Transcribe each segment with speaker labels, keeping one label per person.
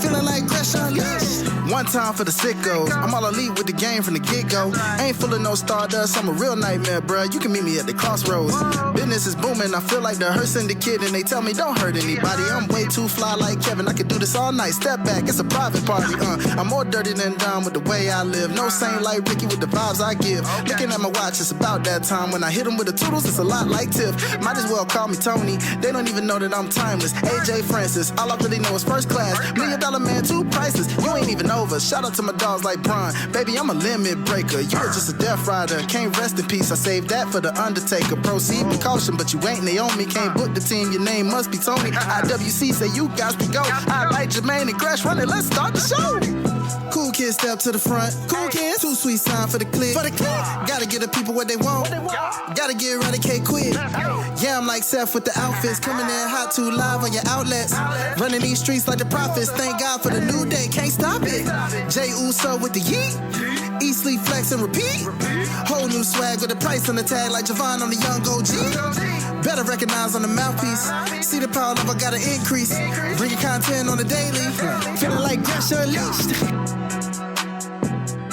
Speaker 1: Feeling like Gresham Unleashed. One time for the sickos. I'm all elite with the game from the get-go. Ain't full of no stardust, I'm a real nightmare, bruh. You can meet me at the crossroads. Business is booming, I feel like the hearse and the kid, and they tell me don't hurt anybody. I'm way too fly like Kevin, I could do this all night. Step back, it's a private party, I'm more dirty than dumb with the way I live. No saint like Ricky with the vibes I give. Looking at my watch, it's about that time. When I hit him with the toodles, it's a lot like Tiff. Might as well call me Tony. They don't even know that I'm timeless. AJ Francis, all I really know is first class. $1 Million Man, too priceless. You ain't even over. Shout out to my dogs like Bron. Baby, I'm a limit breaker. You were just a death rider. Can't rest in peace. I saved that for the Undertaker. Proceed with caution, but you ain't Naomi. Can't book the team. Your name must be Tony. IWC say you guys can go. I like Jermaine and Crash running. Let's start the show. Cool kids step to the front. Cool kids. Too sweet sign for the click. Gotta give the people what they want. Gotta get eradicate quick. Yeah, I'm like Seth with the outfits. Coming in hot too live on your outlets. Running these streets like the prophets. Thank God for the new day. Can't stop it. Jay Uso with the yeet. Eat, sleep, flex, and repeat. Whole new swag with a price on the tag like Javon on the young OG. Better recognize on the mouthpiece. See the power level gotta increase. Bring your content on the daily. Feeling like Gresham Unleashed.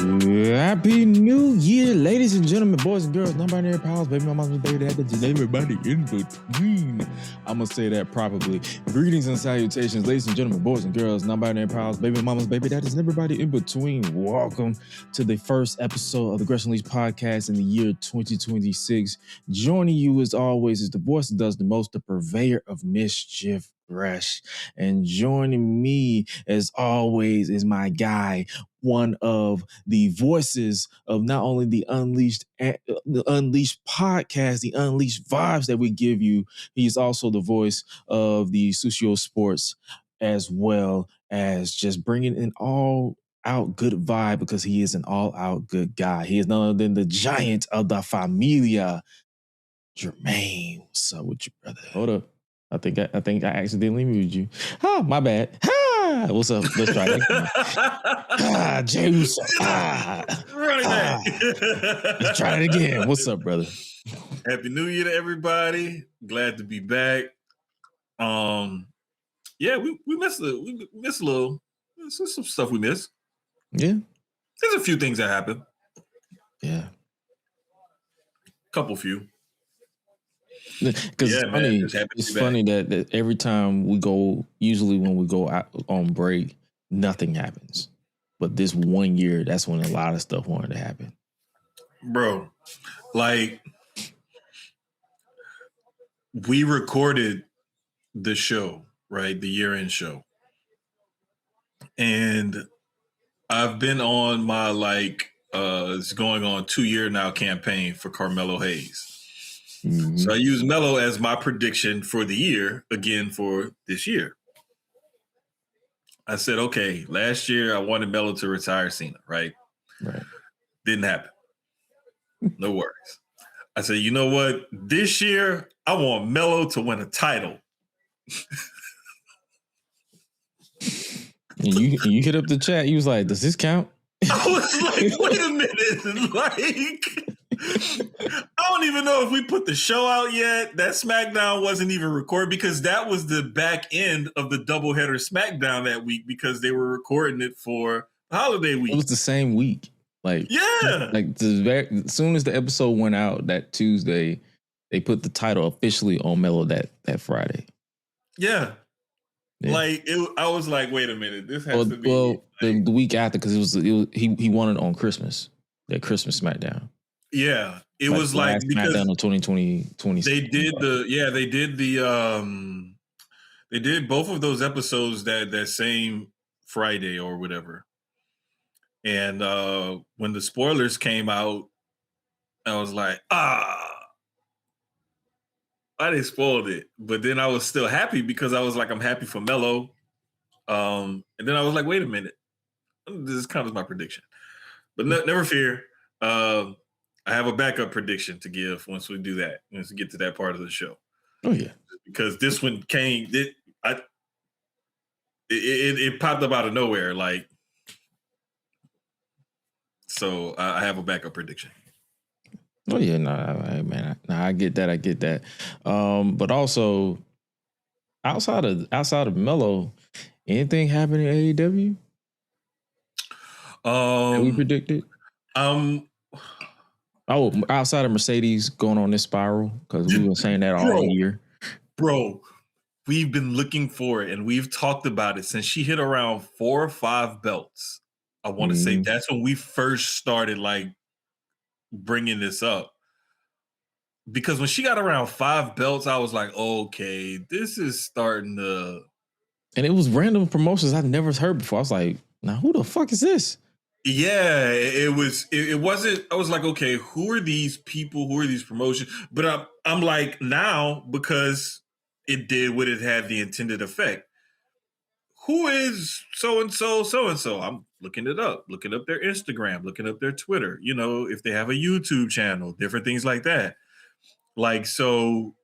Speaker 2: Happy New Year, ladies and gentlemen, boys and girls, non-binary pals, baby mamas, baby daddies, and everybody in between. I'm gonna say that properly. Greetings and salutations, ladies and gentlemen, boys and girls, non-binary pals, baby mamas, baby daddies, and everybody in between. Welcome to the first episode of the Gresham Unleashed podcast in the year 2026. Joining you as always is the voice that does the most, the purveyor of mischief, Gresh. And joining me as always is my guy, one of the voices of not only the Unleashed podcast, the Unleashed vibes that we give you. He's also the voice of the Sushio Sports, as well as just bringing an all-out good vibe because he is an all-out good guy. He is none other than the giant of the familia, Jermaine. What's up with you, brother? Hold up. I think I accidentally muted you. Oh, my bad. What's up? Let's try that. James.
Speaker 3: Running back.
Speaker 2: Let's try it again. What's up, brother?
Speaker 3: Happy New Year to everybody. Glad to be back. Yeah, we missed a little. There's some stuff we missed.
Speaker 2: Yeah.
Speaker 3: There's a few things that happened.
Speaker 2: Yeah.
Speaker 3: Couple few.
Speaker 2: Because it's funny that every time we go, usually when we go out on break, nothing happens. But this 1 year, that's when a lot of stuff wanted to happen.
Speaker 3: Bro, like, we recorded the show, right? The year-end show. And I've been on my, it's going on 2-year now campaign for Carmelo Hayes. Mm-hmm. So I use Melo as my prediction for the year, again, for this year. I said, okay, last year I wanted Melo to retire Cena, right?
Speaker 2: Right.
Speaker 3: Didn't happen. No worries. I said, you know what? This year I want Melo to win a title.
Speaker 2: And you hit up the chat. You was like, does this count?
Speaker 3: I was like, wait a minute. I don't even know if we put the show out yet. That SmackDown wasn't even recorded because that was the back end of the doubleheader SmackDown that week because they were recording it for the holiday week.
Speaker 2: It was the same week. As soon as the episode went out that Tuesday, they put the title officially on Melo that Friday.
Speaker 3: Yeah. I was like, wait a minute, this has to be.
Speaker 2: Well, the week after because he won it on Christmas, that Christmas SmackDown.
Speaker 3: Yeah, it was like because
Speaker 2: SmackDown of 2020.
Speaker 3: They did both of those episodes that same Friday or whatever. And when the spoilers came out, I was like, they spoiled it. But then I was still happy because I was like, I'm happy for Melo. And then I was like, wait a minute, this counts as my prediction. But never fear. I have a backup prediction to give once we do that, once we get to that part of the show.
Speaker 2: Oh, yeah.
Speaker 3: Because this one came, it popped up out of nowhere. So I have a backup prediction.
Speaker 2: Oh, yeah. I get that. But also, outside of Melo, Anything happen in AEW? That we predicted? Outside of Mercedes going on this spiral, because we were saying that all year.
Speaker 3: Bro, we've been looking for it and we've talked about it since she hit around 4 or 5 belts. I want to say that's when we first started like bringing this up. Because when she got around 5 belts, I was like, okay, this is starting to.
Speaker 2: And it was random promotions I've never heard before. I was like, now who the fuck is this?
Speaker 3: Yeah, it wasn't. I was like, okay, who are these people? Who are these promotions? But I'm like, now, because it did what it had the intended effect. Who is so and so? I'm looking it up, looking up their Instagram, looking up their Twitter, if they have a YouTube channel, different things like that. Like, so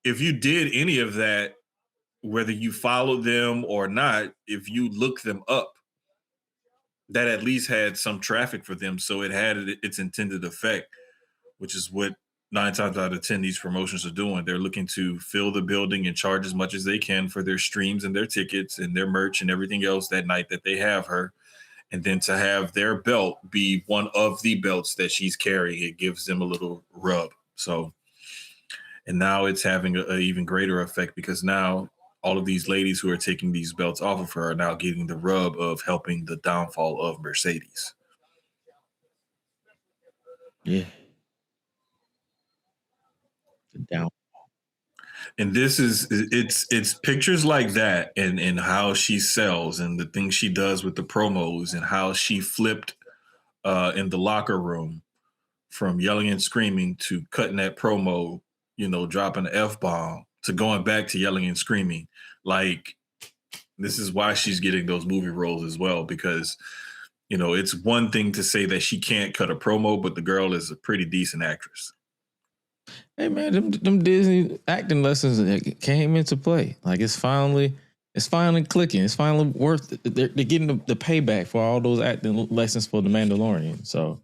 Speaker 3: if you did any of that, whether you followed them or not, if you look them up, that at least had some traffic for them. So it had its intended effect, which is what 9 times out of 10 these promotions are doing. They're looking to fill the building and charge as much as they can for their streams and their tickets and their merch and everything else that night that they have her. And then to have their belt be one of the belts that she's carrying, it gives them a little rub. So, and now it's having an even greater effect because now all of these ladies who are taking these belts off of her are now getting the rub of helping the downfall of Mercedes.
Speaker 2: Yeah. The downfall.
Speaker 3: And this is it's pictures like that and how she sells and the things she does with the promos and how she flipped in the locker room from yelling and screaming to cutting that promo, dropping the F-bomb to going back to yelling and screaming. Like, this is why she's getting those movie roles as well, because, it's one thing to say that she can't cut a promo, but the girl is a pretty decent actress.
Speaker 2: Hey man, them Disney acting lessons came into play. Like it's finally clicking. It's finally worth it. They're getting the payback for all those acting lessons for the Mandalorian. So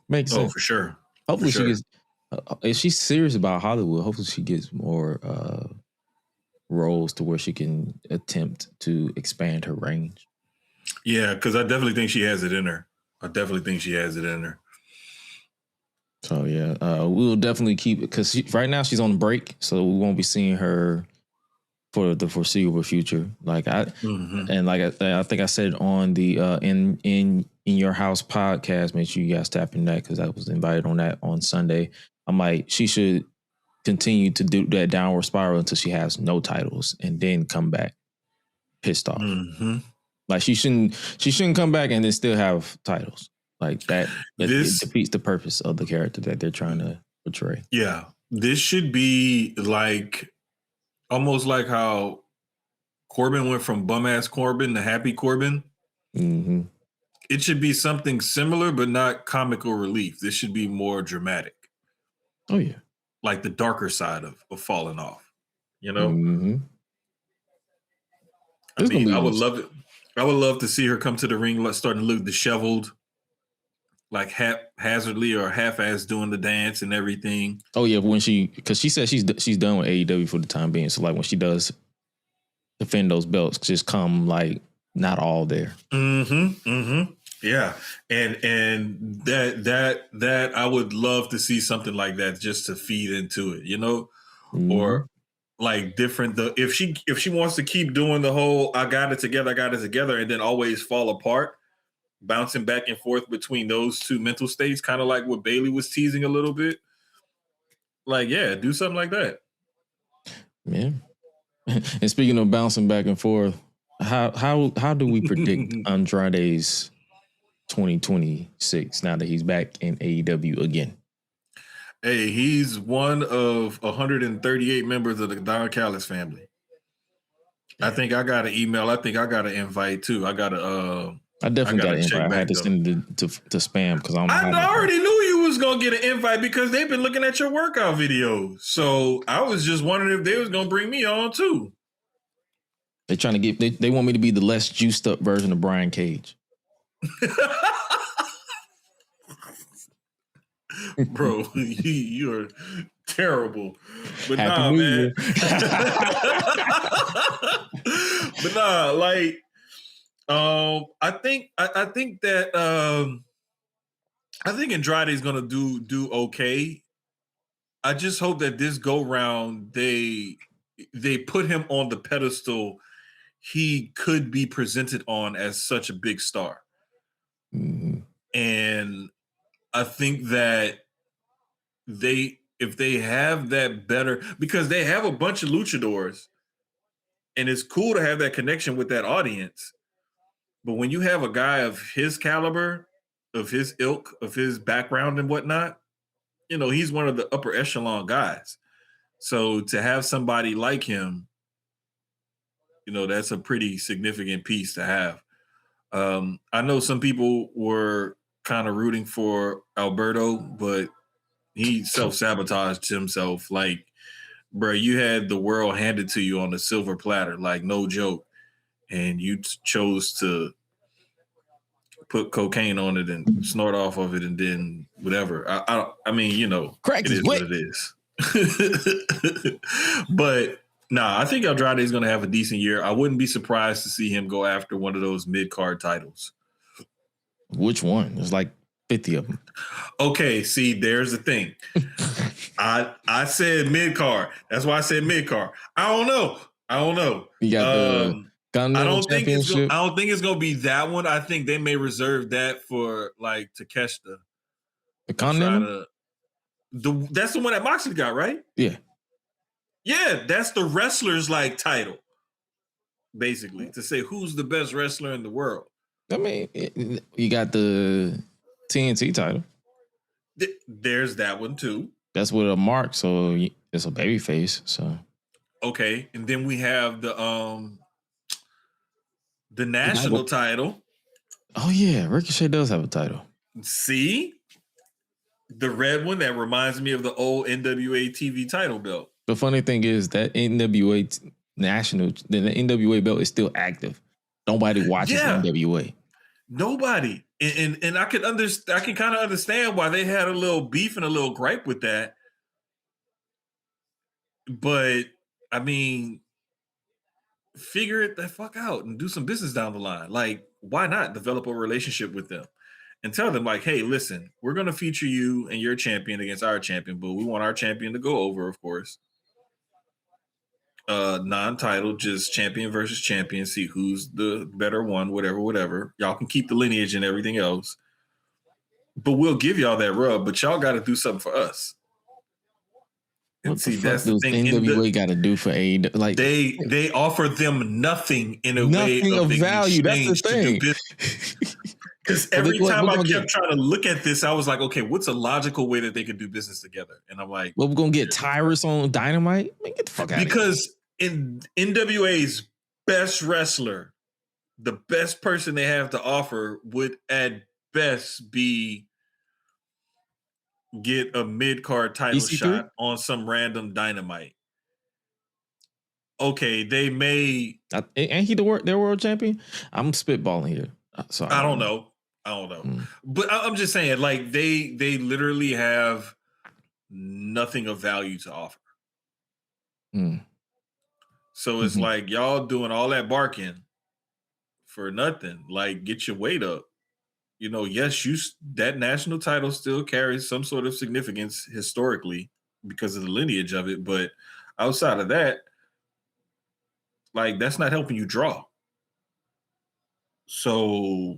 Speaker 2: makes sense.
Speaker 3: Oh, for sure.
Speaker 2: Hopefully she gets. If she's serious about Hollywood, hopefully she gets more roles to where she can attempt to expand her range.
Speaker 3: Yeah, because I definitely think she has it in her.
Speaker 2: So yeah, we'll definitely keep it because right now she's on break, so we won't be seeing her for the foreseeable future. Like and like I think I said on the in your house podcast. Make sure you guys tap in that because I was invited on that on Sunday. I'm like, she should continue to do that downward spiral until she has no titles and then come back pissed off. Mm-hmm. Like she shouldn't come back and then still have titles. Like that it defeats the purpose of the character that they're trying to portray.
Speaker 3: Yeah. This should be like almost like how Corbin went from bum-ass Corbin to happy Corbin.
Speaker 2: Mm-hmm.
Speaker 3: It should be something similar, but not comical relief. This should be more dramatic.
Speaker 2: Oh, yeah.
Speaker 3: Like the darker side of falling off,
Speaker 2: Mm-hmm.
Speaker 3: I would love it. I would love to see her come to the ring starting to look disheveled, like haphazardly or half-ass doing the dance and everything.
Speaker 2: Oh yeah, because she said she's done with AEW for the time being. So like when she does defend those belts, just come like not all there.
Speaker 3: Mm-hmm. Mm-hmm. Yeah, and that I would love to see something like that just to feed into it,
Speaker 2: Mm-hmm.
Speaker 3: Or like different. If she wants to keep doing the whole I got it together, and then always fall apart. Bouncing back and forth between those two mental states, kind of like what Bailey was teasing a little bit. Like, yeah, do something like that.
Speaker 2: Yeah. And speaking of bouncing back and forth, how do we predict Andrade's 2026 now that he's back in AEW again?
Speaker 3: Hey, he's one of 138 members of the Don Callis family. Yeah. I think I got an email. I think I got an invite too. I definitely got an invite. I had to send it to spam because I already knew you was gonna get an invite because they've been looking at your workout videos. So I was just wondering if they was gonna bring me on too.
Speaker 2: They're trying to they want me to be the less juiced up version of Brian Cage.
Speaker 3: Bro, you're terrible. But
Speaker 2: Happy New Year.
Speaker 3: But nah, like, I think that I think Andrade's gonna do okay. I just hope that this go round they put him on the pedestal he could be presented on as such a big star.
Speaker 2: Mhm.
Speaker 3: And I think that if they have that better, because they have a bunch of luchadors and it's cool to have that connection with that audience. But when you have a guy of his caliber, of his ilk, of his background and whatnot, he's one of the upper echelon guys. So to have somebody like him, that's a pretty significant piece to have. I know some people were kind of rooting for Alberto, but he self-sabotaged himself. Like, bro, you had the world handed to you on a silver platter, like no joke. And you chose to put cocaine on it and snort off of it and then whatever. I mean,
Speaker 2: Crack
Speaker 3: it
Speaker 2: is
Speaker 3: is
Speaker 2: wet.
Speaker 3: what it is. But nah, I think Andrade is going to have a decent year. I wouldn't be surprised to see him go after one of those mid-card titles.
Speaker 2: Which one? There's like 50 of them.
Speaker 3: Okay, see, there's the thing. I said mid-card. That's why I said mid-card. I don't know.
Speaker 2: You got the Continental Championship.
Speaker 3: I don't think it's gonna be that one. I think they may reserve that for like Takeshita.
Speaker 2: The Continental?
Speaker 3: That's the one that Moxley got, right?
Speaker 2: Yeah.
Speaker 3: Yeah, that's the wrestler's like title, basically, to say who's the best wrestler in the world.
Speaker 2: I mean, you got the TNT title.
Speaker 3: There's that one too.
Speaker 2: That's with a mark, so it's a baby face. So
Speaker 3: okay, and then we have the national title.
Speaker 2: Oh yeah, Ricochet does have a title.
Speaker 3: See, the red one that reminds me of the old NWA TV title belt.
Speaker 2: The funny thing is that NWA the NWA belt is still active. Nobody watches NWA.
Speaker 3: Nobody. And I can kind of understand why they had a little beef and a little gripe with that. But I mean, figure it the fuck out and do some business down the line. Like, why not develop a relationship with them and tell them like, hey, listen, we're going to feature you and your champion against our champion, but we want our champion to go over, of course. Non-title, just champion versus champion, see who's the better one, whatever. Y'all can keep the lineage and everything else, but we'll give y'all that rub, but y'all got to do something for us. And
Speaker 2: what
Speaker 3: see,
Speaker 2: the fuck
Speaker 3: that's the
Speaker 2: does
Speaker 3: thing.
Speaker 2: NWA got to do for AEW? Like
Speaker 3: they offer them nothing in a way
Speaker 2: of value. That's the thing.
Speaker 3: Because every time I kept trying to look at this, I was like, okay, what's a logical way that they could do business together? And I'm like,
Speaker 2: well, we're gonna get Tyrus on Dynamite. Man, get the fuck out of here.
Speaker 3: Because in NWA's best wrestler, the best person they have to offer would at best be get a mid-card title
Speaker 2: EC3?
Speaker 3: shot on some random Dynamite. Okay, they may.
Speaker 2: Ain't he their world champion? I'm spitballing here. So
Speaker 3: I don't know. But I'm just saying, like, they literally have nothing of value to offer. So it's like y'all doing all that barking for nothing. Like, get your weight up. Yes, that national title still carries some sort of significance historically because of the lineage of it, but outside of that, like, that's not helping you draw. So,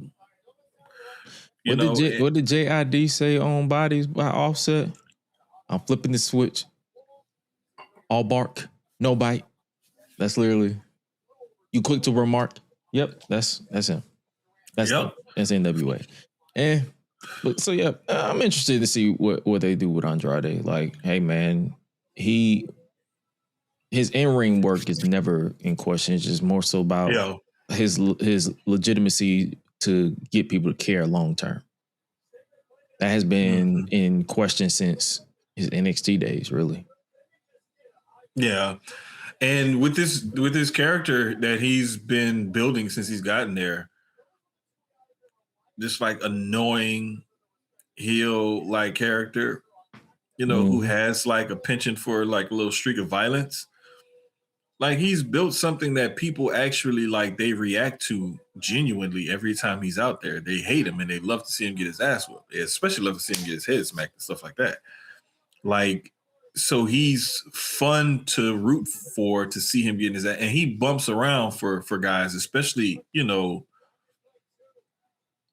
Speaker 2: what did JID say on Bodies by Offset? I'm flipping the switch. All bark, no bite. That's literally, you quick to remark. Yep, that's him. That's NWA. And so yeah, I'm interested to see what they do with Andrade. Like, hey man, his in-ring work is never in question. It's just more so about his legitimacy to get people to care long term. That has been in question since his NXT days, really.
Speaker 3: Yeah. And with this character that he's been building since he's gotten there, just like annoying heel like character, who has like a penchant for like a little streak of violence. Like he's built something that people actually like. They react to genuinely every time he's out there. They hate him and they love to see him get his ass whooped. They especially love to see him get his head smacked and stuff like that. Like, so he's fun to root for to see him getting his ass, and he bumps around for guys, especially in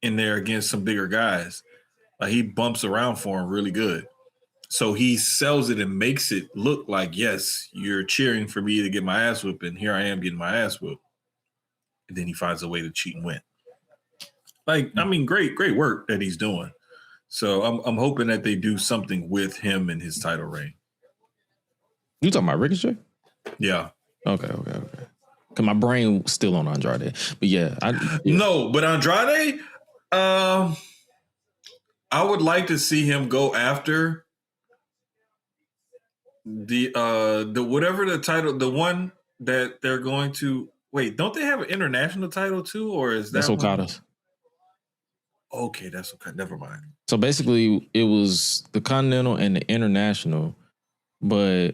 Speaker 3: there against some bigger guys. Like he bumps around for him really good. So he sells it and makes it look like, yes, you're cheering for me to get my ass whooped, and here I am getting my ass whooped. And then he finds a way to cheat and win. Like, I mean, great work that he's doing. So I'm hoping that they do something with him and his title reign.
Speaker 2: You talking about Ricochet?
Speaker 3: Yeah.
Speaker 2: Okay. Cause my brain was still on Andrade, but yeah.
Speaker 3: No, but Andrade, I would like to see him go after the whatever the title, the one that they're going to wait. Don't they have an international title too, or is that
Speaker 2: Okada's?
Speaker 3: Okay, that's okay. Never mind.
Speaker 2: So basically, it was the Continental and the International, but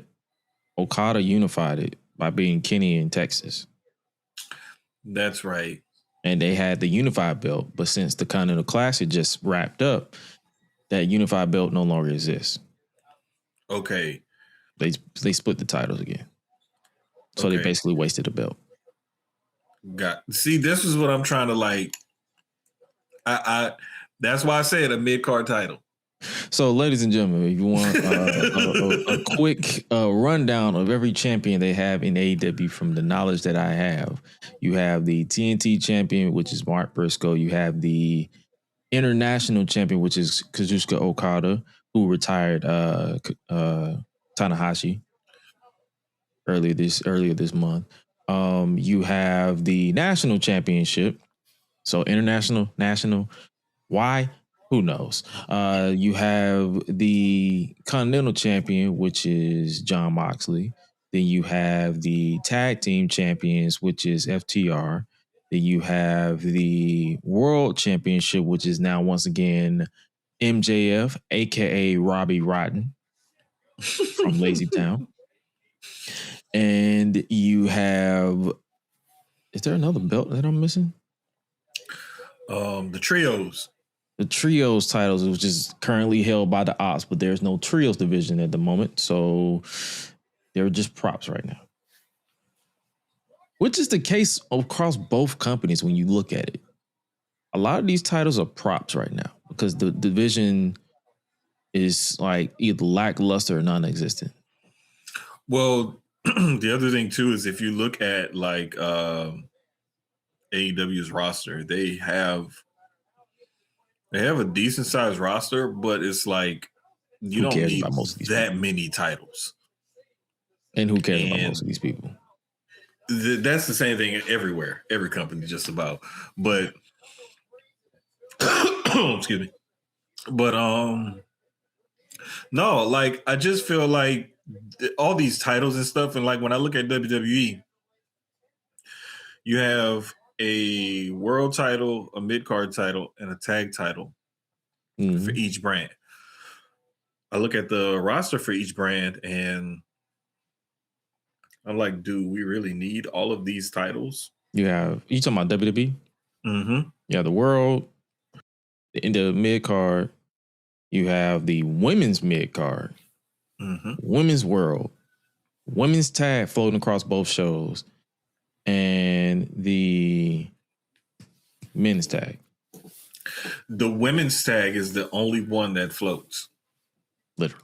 Speaker 2: Okada unified it by beating Kenny in Texas.
Speaker 3: That's right.
Speaker 2: And they had the unified belt, but since the Continental Classic just wrapped up, that unified belt no longer exists.
Speaker 3: Okay.
Speaker 2: They split the titles again. So they basically wasted the belt.
Speaker 3: See, this is what I'm trying to like. I that's why I said a mid-card title.
Speaker 2: So, ladies and gentlemen, if you want a quick rundown of every champion they have in AEW from the knowledge that I have, you have the TNT champion, which is Mark Briscoe. You have the international champion, which is Kazuchika Okada, who retired Tanahashi earlier this month. You have the national championship. So international, national. Why? Who knows? You have the Continental Champion, which is Jon Moxley. Then you have the Tag Team Champions, which is FTR. Then you have the World Championship, which is now once again MJF, aka Robbie Rotten from Lazy Town. And you have, is there another belt that I'm missing?
Speaker 3: The trios.
Speaker 2: The trios titles, which is currently held by the Ops, but there's no trios division at the moment. So they're just props right now. Which is the case across both companies when you look at it. A lot of these titles are props right now because the division is like either lackluster or non-existent.
Speaker 3: Well, the other thing too is if you look at like AEW's roster, they have a decent sized roster, but it's like you don't need that many titles.
Speaker 2: And who cares about most of these people?
Speaker 3: That's the same thing everywhere, every company just about. But excuse me. But no, like I just feel like all these titles and stuff, and like when I look at WWE, you have a world title, a mid-card title, and a tag title for each brand. I look at the roster for each brand and I'm like, do we really need all of these titles?
Speaker 2: You talking about WWE?
Speaker 3: Mm-hmm.
Speaker 2: Yeah, the world, in the mid-card, you have the women's mid-card, women's world, women's tag floating across both shows, and the men's tag.
Speaker 3: The women's tag is the only one that floats.
Speaker 2: Literally.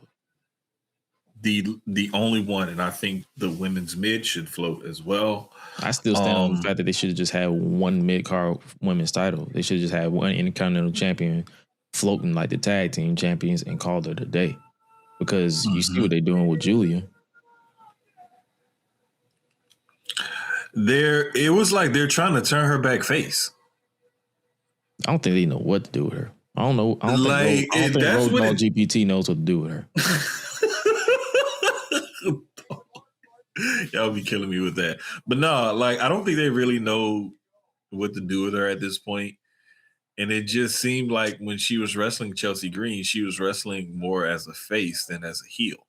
Speaker 3: The only one, and I think the women's mid should float as well.
Speaker 2: I still stand on the fact that they should have just had one mid-card women's title. They should have just had one Intercontinental champion floating like the tag team champions and called it a day. Because you see what they're doing with Julia.
Speaker 3: It was like they're trying to turn her back face.
Speaker 2: I don't think they know what to do with her. I don't think Road Dogg GPT knows what to do with her.
Speaker 3: Y'all be killing me with that. But no, like I don't think they really know what to do with her at this point. And it just seemed like when she was wrestling Chelsea Green, she was wrestling more as a face than as a heel.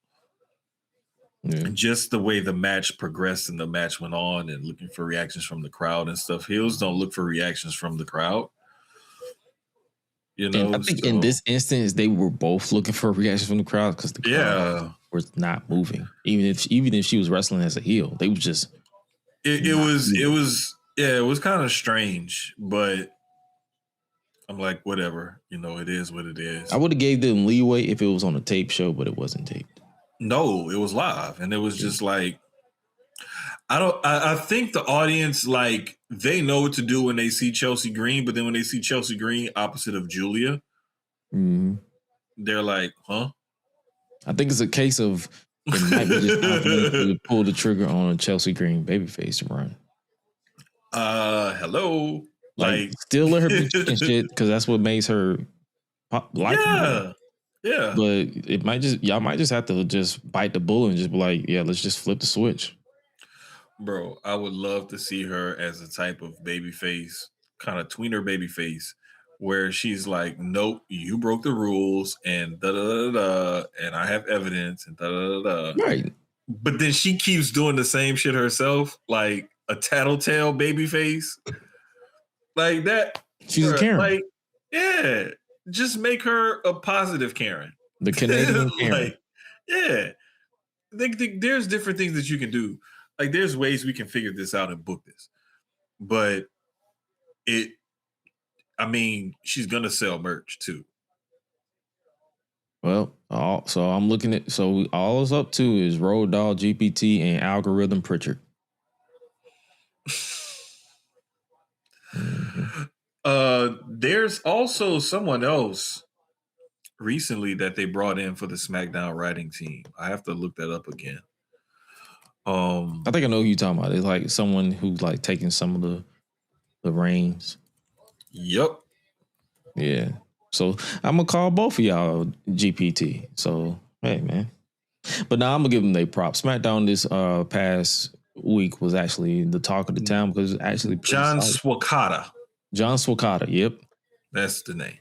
Speaker 2: Yeah.
Speaker 3: just the way the match progressed and the match went on, and looking for reactions from the crowd and stuff. Heels don't look for reactions from the crowd. You know,
Speaker 2: And I think in this instance, they were both looking for reactions from the crowd because the crowd was not moving. Even if she was wrestling as a heel, they was just
Speaker 3: it was kind of strange, but I'm like, whatever, you know, it is what it is.
Speaker 2: I would have gave them leeway if it was on a tape show, but it wasn't taped.
Speaker 3: No, it was live, and it was just like, I think the audience, like, they know what to do when they see Chelsea Green, but then when they see Chelsea Green opposite of Julia, they're like, huh?
Speaker 2: I think it's a case of it might be just time for them to pull the trigger on a Chelsea Green babyface run.
Speaker 3: Hello.
Speaker 2: Like still let her be chicken shit because that's what makes her like her.
Speaker 3: Yeah.
Speaker 2: But y'all might just have to just bite the bullet and just be like, yeah, let's just flip the switch.
Speaker 3: Bro, I would love to see her as a type of babyface, kind of tweener babyface, where she's like, nope, you broke the rules and da da da da, and I have evidence and da da da da.
Speaker 2: Right.
Speaker 3: But then she keeps doing the same shit herself, like a tattletale babyface. Like that.
Speaker 2: She's a Karen.
Speaker 3: Like, yeah. Just make her a positive Karen.
Speaker 2: The Canadian Karen.
Speaker 3: Like, yeah. There's different things that you can do. Like, there's ways we can figure this out and book this. But she's gonna sell merch too.
Speaker 2: Well, so I'm looking at all it's up to is Road Dogg, GPT, and Algorithm Pritchard.
Speaker 3: There's also someone else recently that they brought in for the SmackDown writing team. I have to look that up again.
Speaker 2: I think I know who you're talking about. It's like someone who's like taking some of the reins.
Speaker 3: Yep.
Speaker 2: Yeah. So I'm gonna call both of y'all GPT. So hey, man. But now I'm gonna give them their props. SmackDown this past week was actually the talk of the town because it was actually
Speaker 3: John Swakata.
Speaker 2: John Swakata, yep.
Speaker 3: That's the name.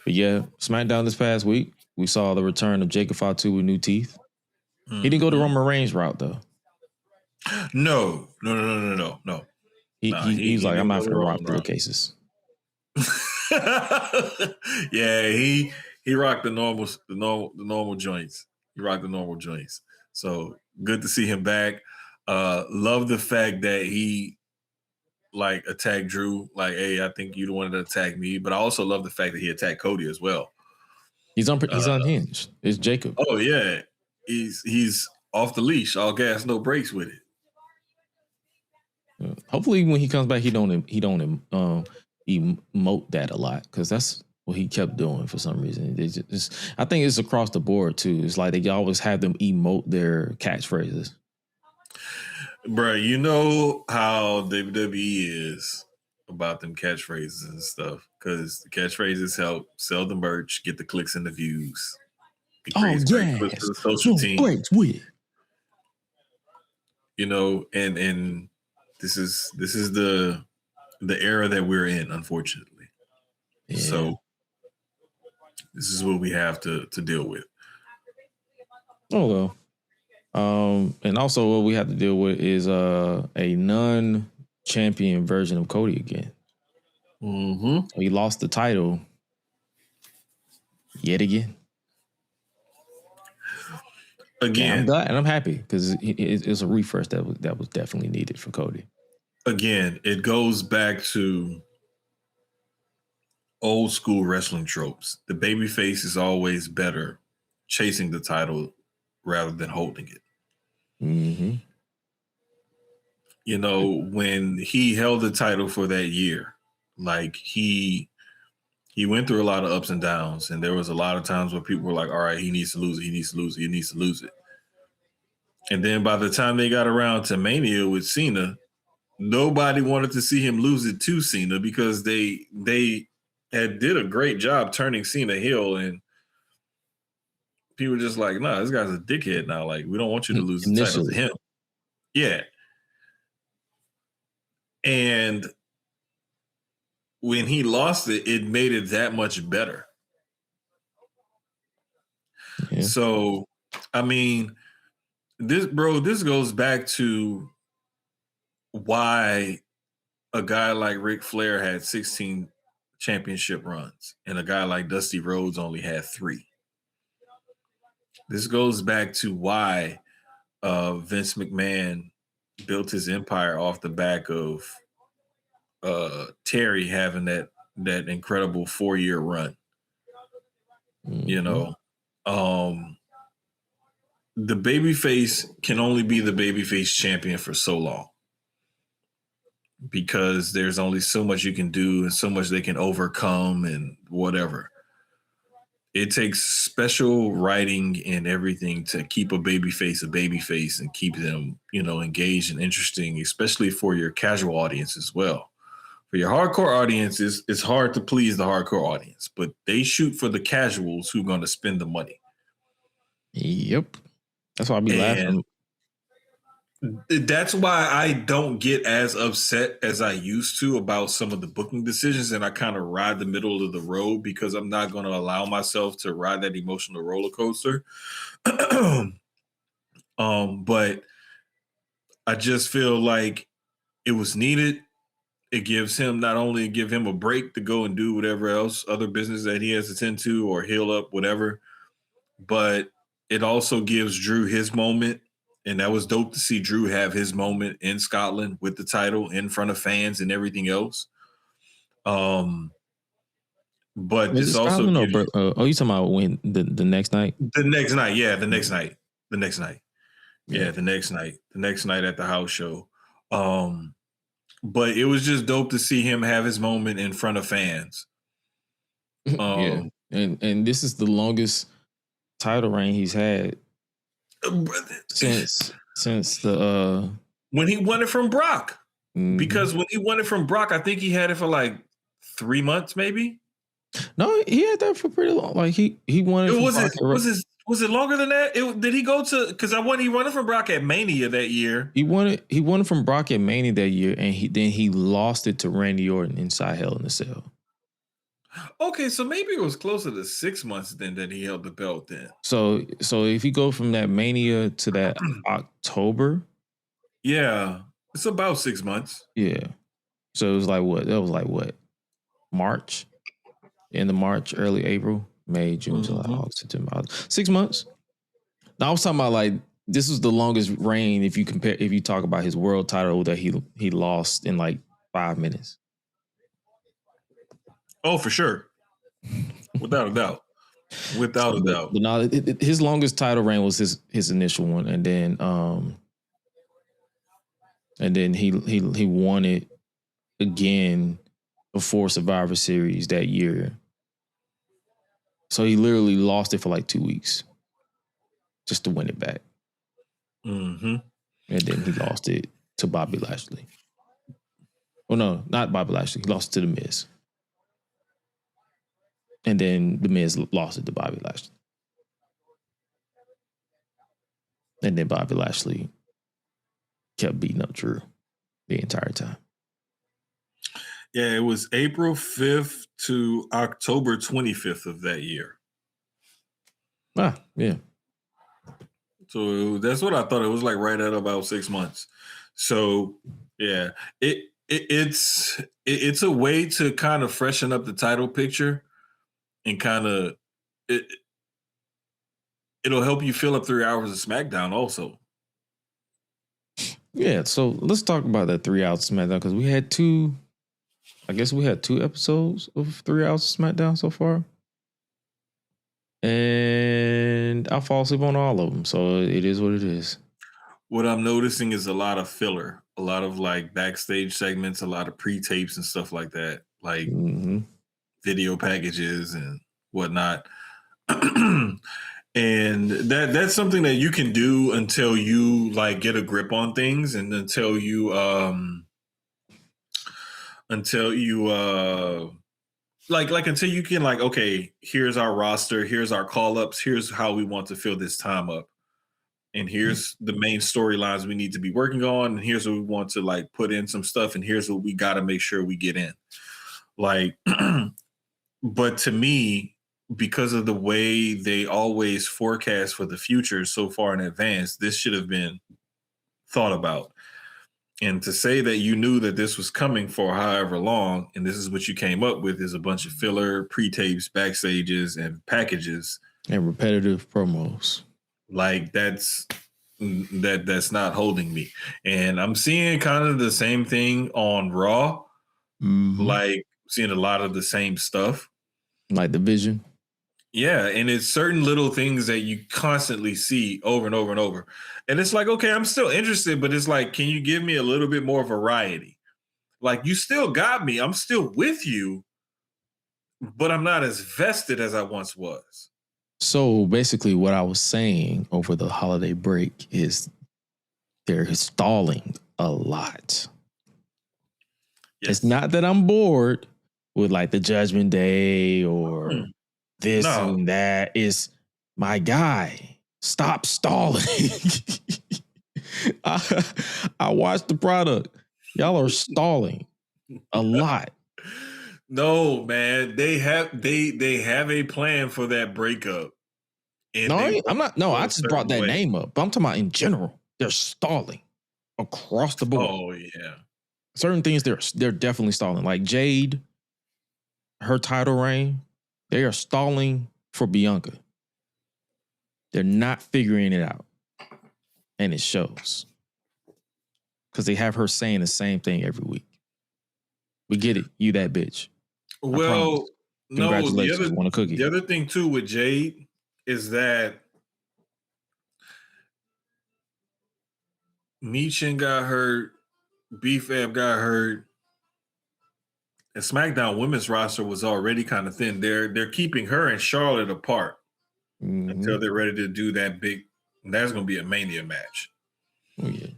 Speaker 2: But yeah, SmackDown this past week, we saw the return of Jacob Fatu with new teeth. He didn't go the Roman Reigns route though.
Speaker 3: No.
Speaker 2: He's like, I'm not gonna rock pillowcases.
Speaker 3: Yeah, he rocked the normal joints. He rocked the normal joints. So good to see him back. Love the fact that he like attacked Drew. Like, hey, I think you the one that attacked me. But I also love the fact that he attacked Cody as well.
Speaker 2: He's unhinged. It's Jacob.
Speaker 3: Oh yeah, he's off the leash, all gas, no brakes with it.
Speaker 2: Hopefully, when he comes back, he don't emote that a lot because that's what he kept doing for some reason. I think it's across the board too. It's like they always have them emote their catchphrases.
Speaker 3: Bro, you know how WWE is about them catchphrases and stuff because the catchphrases help sell the merch, get the clicks and the views.
Speaker 2: Great for the social team. Great with it.
Speaker 3: You know, and this is the era that we're in, unfortunately. Yeah. So this is what we have to deal with.
Speaker 2: Oh well. And also what we have to deal with is a non-champion version of Cody again.
Speaker 3: Mm-hmm.
Speaker 2: He lost the title yet again.
Speaker 3: Again,
Speaker 2: and I'm happy because it's a refresh that was definitely needed for Cody.
Speaker 3: Again, it goes back to old school wrestling tropes. The babyface is always better chasing the title rather than holding it.
Speaker 2: Mm-hmm.
Speaker 3: You know, when he held the title for that year, like he went through a lot of ups and downs, and there was a lot of times where people were like, all right, he needs to lose it. He needs to lose it. He needs to lose it. And then by the time they got around to Mania with Cena, nobody wanted to see him lose it to Cena because they had did a great job turning Cena heel, and people were just like, nah, this guy's a dickhead now. Like, we don't want you to lose the title to him. Yeah. And when he lost it, it made it that much better. Yeah. So, I mean, This goes back to why a guy like Ric Flair had 16 championship runs and a guy like Dusty Rhodes only had 3. This goes back to why Vince McMahon built his empire off the back of Terry having that incredible 4-year run.
Speaker 2: Mm-hmm.
Speaker 3: You know, the babyface can only be the babyface champion for so long because there's only so much you can do and so much they can overcome and whatever. It takes special writing and everything to keep a babyface and keep them, engaged and interesting, especially for your casual audience as well. For your hardcore audiences, it's hard to please the hardcore audience, but they shoot for the casuals who are going to spend the money.
Speaker 2: Yep. That's why I be laughing.
Speaker 3: That's why I don't get as upset as I used to about some of the booking decisions, and I kind of ride the middle of the road because I'm not going to allow myself to ride that emotional roller coaster. But I just feel like it was needed. It gives him a break to go and do whatever else, other business that he has to tend to or heal up, whatever. But it also gives Drew his moment. And that was dope to see Drew have his moment in Scotland with the title in front of fans and everything else. But
Speaker 2: this also gives you talking about when the next night?
Speaker 3: The next night, yeah, the next night. The next night at the house show. But it was just dope to see him have his moment in front of fans.
Speaker 2: Yeah, and this is the longest title reign he's had since the
Speaker 3: when he won it from Brock.
Speaker 2: Mm-hmm.
Speaker 3: Because when he won it from Brock, I think he had it for like 3 months, maybe.
Speaker 2: No, he had that for pretty long. Like he won it.
Speaker 3: Was it longer than that? Did he go to? Because he won it from Brock at Mania that year.
Speaker 2: He won it from Brock at Mania that year, and he lost it to Randy Orton inside Hell in a Cell.
Speaker 3: Okay, so maybe it was closer to 6 months then that he held the belt then.
Speaker 2: So if you go from that Mania to that October,
Speaker 3: yeah, it's about 6 months.
Speaker 2: Yeah, so it was like what? That was like what? March, end of March, early April. May, June, July, August, September, 6 months. Now I was talking about like this was the longest reign if you talk about his world title that he lost in like 5 minutes.
Speaker 3: Oh, for sure, without a doubt, without a doubt.
Speaker 2: But no, his longest title reign was his initial one, and then he won it again before Survivor Series that year. So he literally lost it for like 2 weeks just to win it back.
Speaker 3: Mm-hmm.
Speaker 2: And then he lost it to Bobby Lashley. Well, no, not Bobby Lashley. He lost it to The Miz. And then The Miz lost it to Bobby Lashley. And then Bobby Lashley kept beating up Drew the entire time.
Speaker 3: Yeah, it was April 5th to October 25th of that year.
Speaker 2: Ah, yeah.
Speaker 3: So that's what I thought. It was like right at about 6 months. So yeah, it's a way to kind of freshen up the title picture and kind of it'll help you fill up 3 hours of SmackDown also.
Speaker 2: Yeah, so let's talk about that 3 hours of SmackDown because we had two episodes of 3 hours of SmackDown so far. And I fall asleep on all of them. So it is what it is.
Speaker 3: What I'm noticing is a lot of filler, a lot of like backstage segments, a lot of pre-tapes and stuff like that, like video packages and whatnot. And that's something that you can do until you like get a grip on things and until you until you can like, okay, here's our roster, here's our call-ups, here's how we want to fill this time up. And here's the main storylines we need to be working on. And here's what we want to like put in some stuff. And here's what we got to make sure we get in. Like, but to me, because of the way they always forecast for the future so far in advance, this should have been thought about. And to say that you knew that this was coming for however long, and this is what you came up with, is a bunch of filler, pre-tapes, backstages, and packages.
Speaker 2: And repetitive promos.
Speaker 3: Like that's not holding me. And I'm seeing kind of the same thing on Raw.
Speaker 2: Mm-hmm.
Speaker 3: Like seeing a lot of the same stuff.
Speaker 2: Like the vision.
Speaker 3: Yeah, and it's certain little things that you constantly see over and over and over. And it's like, okay, I'm still interested, but it's like, can you give me a little bit more variety? Like, you still got me. I'm still with you, but I'm not as vested as I once was.
Speaker 2: So basically what I was saying over the holiday break is they're stalling a lot. Yes. It's not that I'm bored with like the Judgment Day or this and that. Is my guy, stop stalling. I watched the product. Y'all are stalling a lot.
Speaker 3: No, man, they have a plan for that breakup.
Speaker 2: And no, I'm not. No, I just brought that name up. But I'm talking about in general. They're stalling across the board.
Speaker 3: Oh yeah,
Speaker 2: certain things they're definitely stalling. Like Jade, her title reign, they are stalling for Bianca. They're not figuring it out, and it shows because they have her saying the same thing every week. We get it. You that bitch.
Speaker 3: Well, no.
Speaker 2: Congratulations. Want a cookie?
Speaker 3: The other thing too with Jade is that Michin got hurt, B-Fab got hurt, and SmackDown women's roster was already kind of thin. They're keeping her and Charlotte apart until they're ready to do that big. That's going to be a Mania match.
Speaker 2: Oh yeah,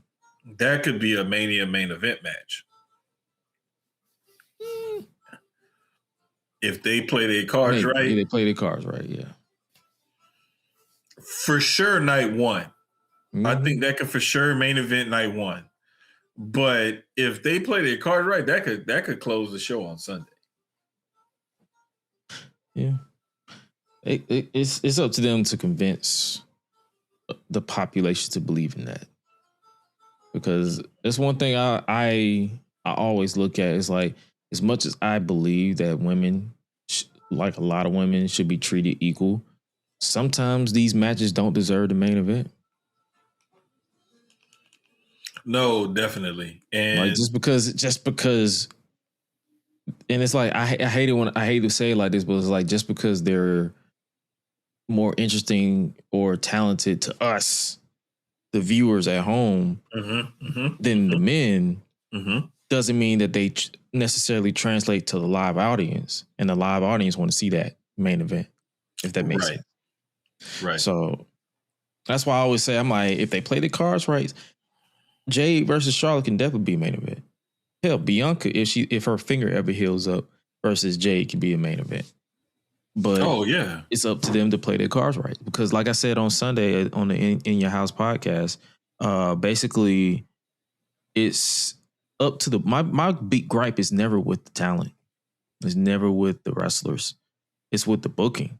Speaker 3: that could be a Mania main event match. If they play their cards right.
Speaker 2: They play their cards right, yeah.
Speaker 3: For sure, night one. I think that could for sure main event night one. But if they play their cards right, that could close the show on Sunday.
Speaker 2: Yeah. It's up to them to convince the population to believe in that. Because it's one thing I always look at is like, as much as I believe that women, like a lot of women, should be treated equal, sometimes these matches don't deserve the main event.
Speaker 3: No, definitely. And
Speaker 2: like just because, and it's like I hate to say it like this, but it's like just because they're more interesting or talented to us, the viewers at home, than the men. Doesn't mean that they necessarily translate to the live audience, and the live audience want to see that main event, if that makes sense.
Speaker 3: Right.
Speaker 2: So that's why I always say, I'm like, if they play the cards right, Jade versus Charlotte can definitely be a main event. Hell, Bianca, if her finger ever heals up, versus Jade can be a main event. But it's up to them to play their cards right. Because like I said on Sunday on the In Your House podcast, basically it's up to my big gripe is never with the talent. It's never with the wrestlers. It's with the booking.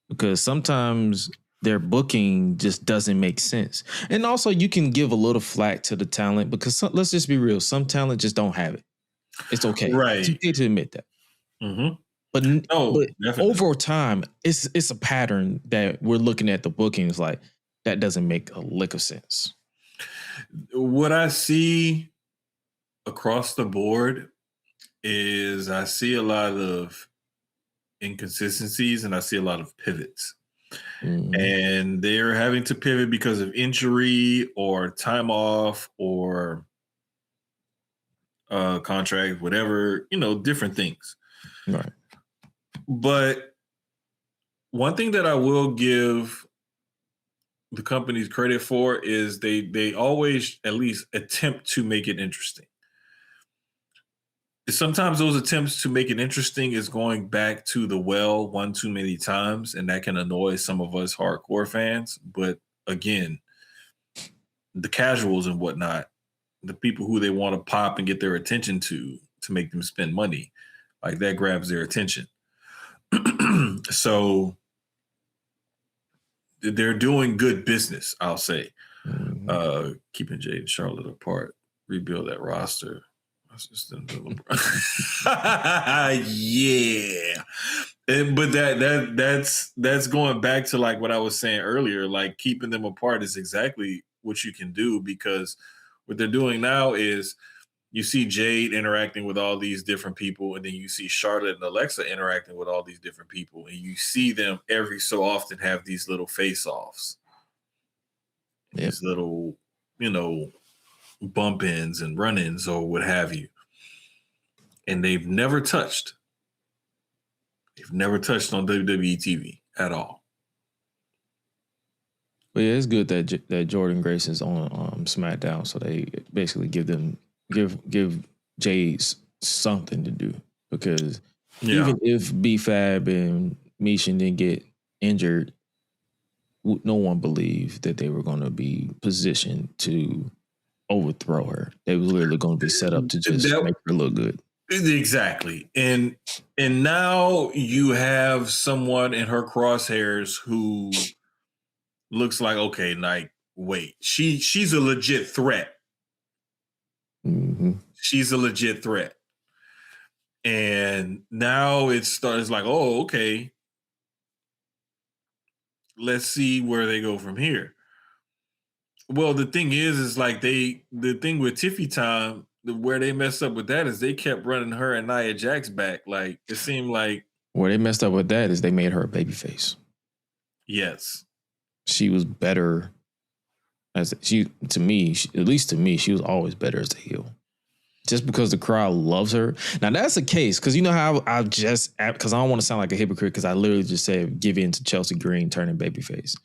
Speaker 2: Because sometimes their booking just doesn't make sense. And also you can give a little flack to the talent because let's just be real. Some talent just don't have it. It's okay.
Speaker 3: Right.
Speaker 2: It's okay to admit that. But over time, it's a pattern that we're looking at the bookings like that doesn't make a lick of sense.
Speaker 3: What I see across the board is I see a lot of inconsistencies and I see a lot of pivots. And they're having to pivot because of injury or time off or contract, whatever, different things.
Speaker 2: Right.
Speaker 3: But one thing that I will give the companies credit for is they always at least attempt to make it interesting. Sometimes those attempts to make it interesting is going back to the well one too many times, and that can annoy some of us hardcore fans. But again, the casuals and whatnot, the people who they want to pop and get their attention to make them spend money, like that grabs their attention. So they're doing good business, I'll say. Keeping Jade and Charlotte apart, rebuild that roster. Yeah. But that's going back to like what I was saying earlier. Like keeping them apart is exactly what you can do, because what they're doing now is you see Jade interacting with all these different people, and then you see Charlotte and Alexa interacting with all these different people, and you see them every so often have these little face-offs, these little, bump ins and run-ins or what have you. And they've never touched. They've never touched on WWE TV at all.
Speaker 2: But yeah, it's good that Jordan Grayson's on SmackDown, so they basically give Jade something to do, because even if B-Fab and Misha didn't get injured, no one believed that they were going to be positioned to overthrow her. They was literally going to be set up to just make her look good.
Speaker 3: Exactly. And now you have someone in her crosshairs who looks like, okay, like, wait, she's a legit threat.
Speaker 2: Mm-hmm.
Speaker 3: She's a legit threat. And now it's like, oh, okay, let's see where they go from here. Well, the thing is like the thing with Tiffy Time, where they messed up with that is they kept running her and Nia Jax back. Like it seemed like
Speaker 2: where they messed up with that is they made her a babyface.
Speaker 3: Yes,
Speaker 2: she was better at least to me, she was always better as a heel. Just because the crowd loves her. Now that's the case, because you know how because I don't want to sound like a hypocrite, because I literally just said give in to Chelsea Green turning babyface.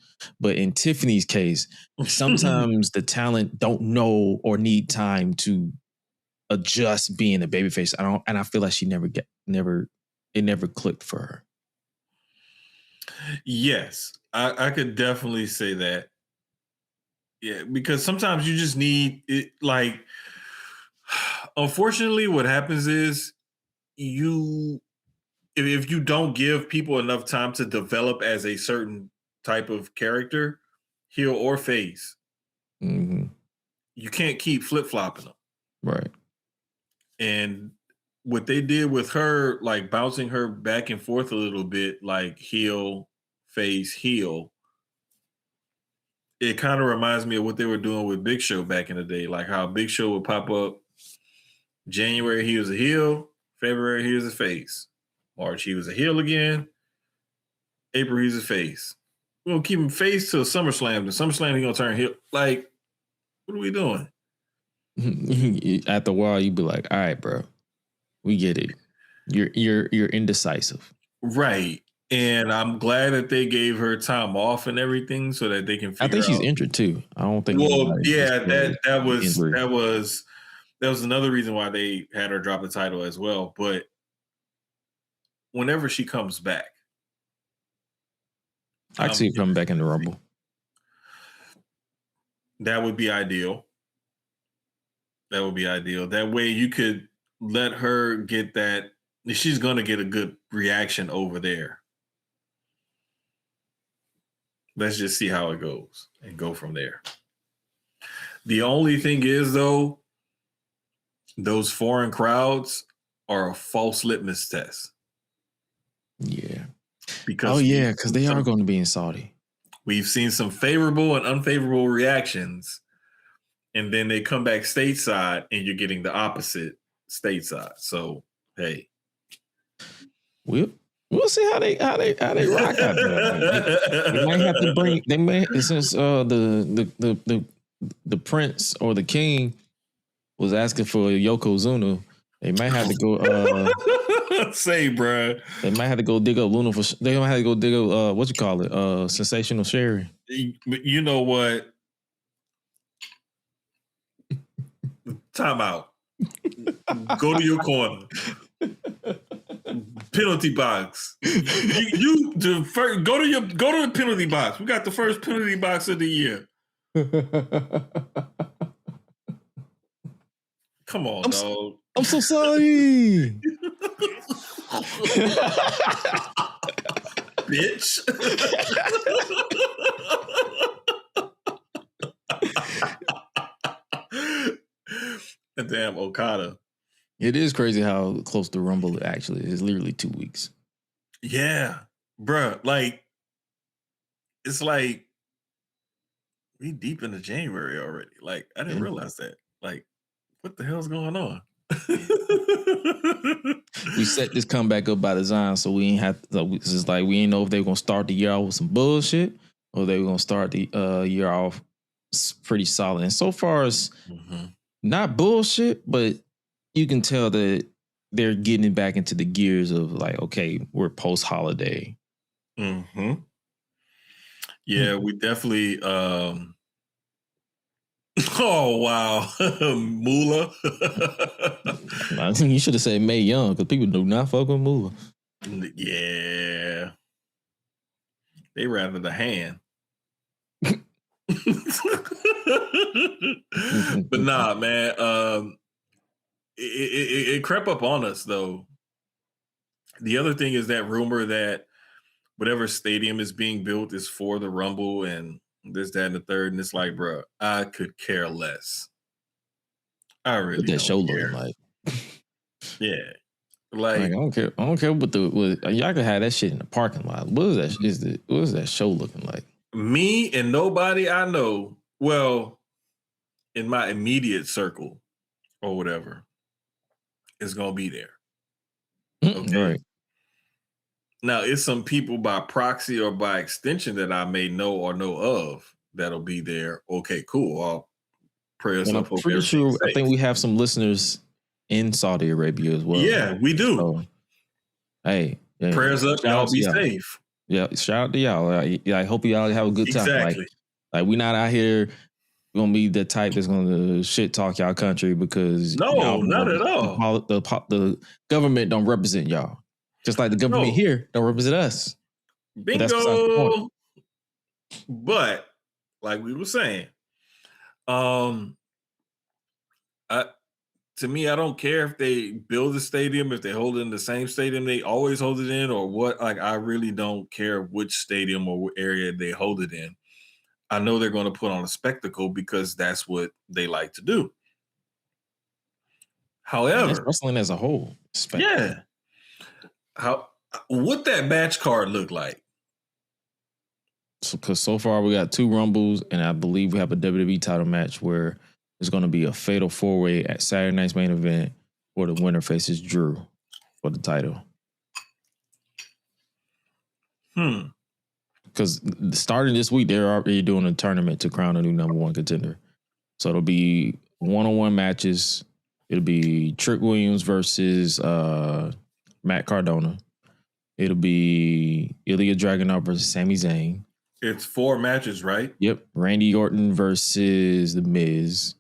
Speaker 2: But in Tiffany's case, sometimes the talent don't know or need time to adjust being a babyface. I feel like she it never clicked for her.
Speaker 3: Yes, I could definitely say that. Yeah, because sometimes you just need it. Like, unfortunately, what happens is if you don't give people enough time to develop as a certain type of character, heel or face,
Speaker 2: mm-hmm.
Speaker 3: you can't keep flip-flopping them.
Speaker 2: Right.
Speaker 3: And what they did with her, like bouncing her back and forth a little bit, like heel, face, heel, it kind of reminds me of what they were doing with Big Show back in the day, like how Big Show would pop up. January, he was a heel. February, he was a face. March, he was a heel again. April, he's a face. We're going to keep him face till SummerSlam. And SummerSlam, he's going to turn heel. Like, what are we doing?
Speaker 2: After a while, you'd be like, all right, bro, we get it. You're indecisive.
Speaker 3: Right. And I'm glad that they gave her time off and everything so that they can figure out.
Speaker 2: I think she's injured too. I don't think.
Speaker 3: Well, yeah, that was another reason why they had her drop the title as well. But whenever she comes back,
Speaker 2: I can see her coming back in the Rumble.
Speaker 3: That would be ideal. That would be ideal. That way you could let her get that. She's going to get a good reaction over there. Let's just see how it goes and go from there. The only thing is, though, those foreign crowds are a false litmus test.
Speaker 2: Yeah. Because they are going to be in Saudi.
Speaker 3: We've seen some favorable and unfavorable reactions, and then they come back stateside, and you're getting the opposite stateside. So, hey,
Speaker 2: we'll see how they rock out there. They might have to bring. They may, since the prince or the king was asking for Yokozuna, they might have to go.
Speaker 3: Say, bruh.
Speaker 2: They might have to go dig up Luna for. They might have to go dig up what you call it, Sensational Sherry.
Speaker 3: You know what? Time out. Go to your corner. Penalty box. Go to the penalty box. We got the first penalty box of the year. Come on, dog.
Speaker 2: I'm so sorry.
Speaker 3: bitch. Damn Okada.
Speaker 2: It is crazy how close the Rumble actually is. Literally 2 weeks.
Speaker 3: Yeah, bruh. Like, it's like we deep into January already. Like, I didn't realize that. Like, what the hell's going on?
Speaker 2: We set this comeback up by design, so we ain't have. It's just like we ain't know if they were gonna start the year off with some bullshit or they were gonna start the year off pretty solid. And so far as not bullshit, but you can tell that they're getting back into the gears of like, okay, we're post holiday.
Speaker 3: Yeah, we definitely. Oh wow, Moolah.
Speaker 2: I think you should have said Mae Young because people do not fuck with Moolah.
Speaker 3: Yeah, they rather the hand. But nah, man. It crept up on us though. The other thing is that rumor that whatever stadium is being built is for the Rumble and this, that, and the third. And it's like, bro, I could care less. I really
Speaker 2: what that
Speaker 3: don't
Speaker 2: show
Speaker 3: care.
Speaker 2: looking like.
Speaker 3: Yeah. Like
Speaker 2: I don't care. I don't care what y'all can have that shit in the parking lot. What is that? What is that show looking like?
Speaker 3: Me and nobody I know, well, in my immediate circle or whatever, is gonna be there. Okay.
Speaker 2: Right.
Speaker 3: Now, it's some people by proxy or by extension that I may know or know of that'll be there. Okay, cool. I'll pray us up.
Speaker 2: I'm pretty sure. I think we have some listeners in Saudi Arabia as well.
Speaker 3: Yeah, we do.
Speaker 2: So, hey,
Speaker 3: prayers up. Y'all be safe.
Speaker 2: Yeah, shout out to y'all. I hope y'all have a good time.
Speaker 3: Exactly.
Speaker 2: Like we're not out here gonna be the type that's gonna shit talk y'all country because
Speaker 3: no, not at all.
Speaker 2: The government don't represent y'all. Just like the government here don't represent us.
Speaker 3: Bingo. But like we were saying, to me, I don't care if they build a stadium, if they hold it in the same stadium they always hold it in, or what. Like, I really don't care which stadium or area they hold it in. I know they're going to put on a spectacle because that's what they like to do. However,
Speaker 2: wrestling as a whole,
Speaker 3: yeah. What that match card look like?
Speaker 2: Because so far we got 2 Rumbles, and I believe we have a WWE title match where it's going to be a fatal 4-way at Saturday night's main event where the winner faces Drew for the title. Because starting this week, they're already doing a tournament to crown a new number 1 contender. So it'll be one-on-one matches. It'll be Trick Williams versus Matt Cardona. It'll be Ilya Dragunov versus Sami Zayn.
Speaker 3: It's 4 matches, right?
Speaker 2: Yep. Randy Orton versus The Miz.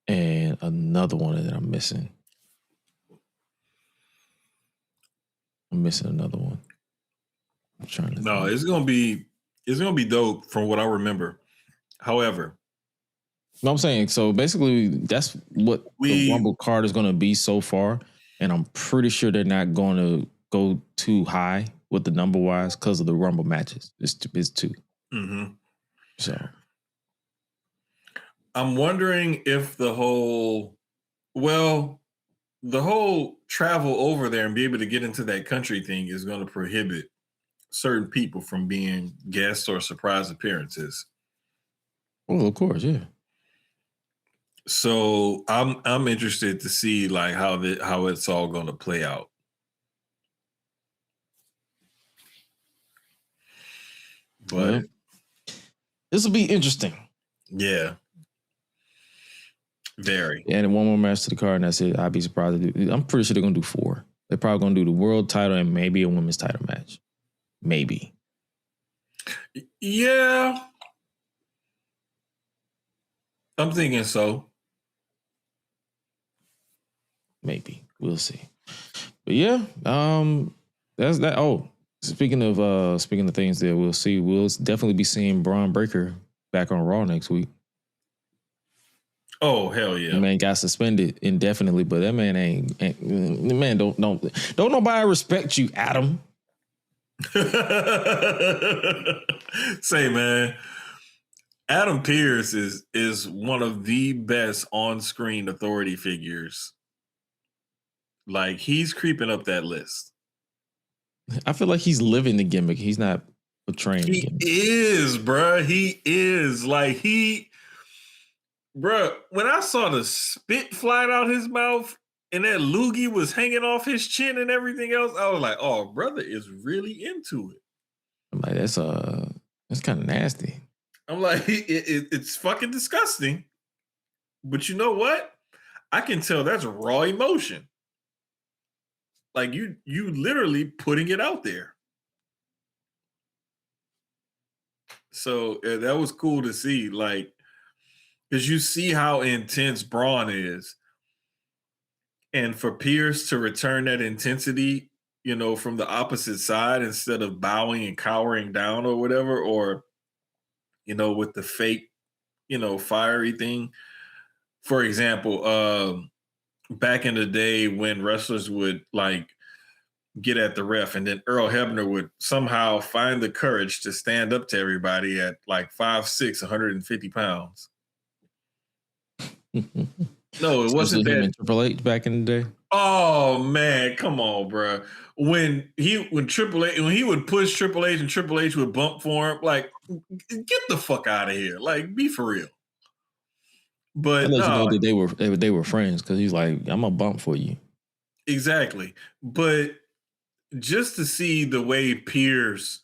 Speaker 2: And another one that I'm missing. I'm missing another one. I'm trying to think.
Speaker 3: It's gonna be dope from what I remember. However,
Speaker 2: no, I'm saying so basically that's what the Rumble card is gonna be so far. And I'm pretty sure they're not gonna go too high with the number wise because of the Rumble matches. It's 2. So
Speaker 3: I'm wondering if the whole travel over there and be able to get into that country thing is going to prohibit certain people from being guests or surprise appearances.
Speaker 2: Well, of course, yeah.
Speaker 3: So I'm interested to see like how it's all going to play out. But
Speaker 2: this will be interesting.
Speaker 3: Yeah. Very.
Speaker 2: And one more match to the card, and that's it. I'd be surprised. I'm pretty sure they're going to do 4. They're probably going to do the world title and maybe a women's title match. Maybe.
Speaker 3: Yeah. I'm thinking so.
Speaker 2: Maybe. We'll see. But yeah, that's that. Oh, speaking of things that we'll see, we'll definitely be seeing Braun Breaker back on Raw next week.
Speaker 3: Oh, hell yeah.
Speaker 2: The man got suspended indefinitely, but that man ain't don't nobody respect you, Adam.
Speaker 3: Say, man, Adam Pearce is one of the best on-screen authority figures. Like, he's creeping up that list.
Speaker 2: I feel like he's living the gimmick. He's not portraying the gimmick.
Speaker 3: He is, bruh. He is. Like, bruh, when I saw the spit flying out his mouth and that loogie was hanging off his chin and everything else, I was like, oh, brother is really into it.
Speaker 2: I'm like, that's kind of nasty.
Speaker 3: I'm like, it's fucking disgusting. But you know what? I can tell that's raw emotion. Like, you literally putting it out there. So that was cool to see, like, because you see how intense Braun is. And for Pierce to return that intensity, you know, from the opposite side instead of bowing and cowering down or whatever, or, you know, with the fake, you know, fiery thing. For example, back in the day when wrestlers would like get at the ref and then Earl Hebner would somehow find the courage to stand up to everybody at like 5'6", 150 pounds. No, it wasn't that.
Speaker 2: Him and Triple H back in the day.
Speaker 3: Oh man, come on, bro. When Triple H, when he would push Triple H and Triple H would bump for him, like, get the fuck out of here. Like, be for real. But
Speaker 2: I let you know that they were friends because he's like, I'm gonna bump for you.
Speaker 3: Exactly. But just to see the way Pierce,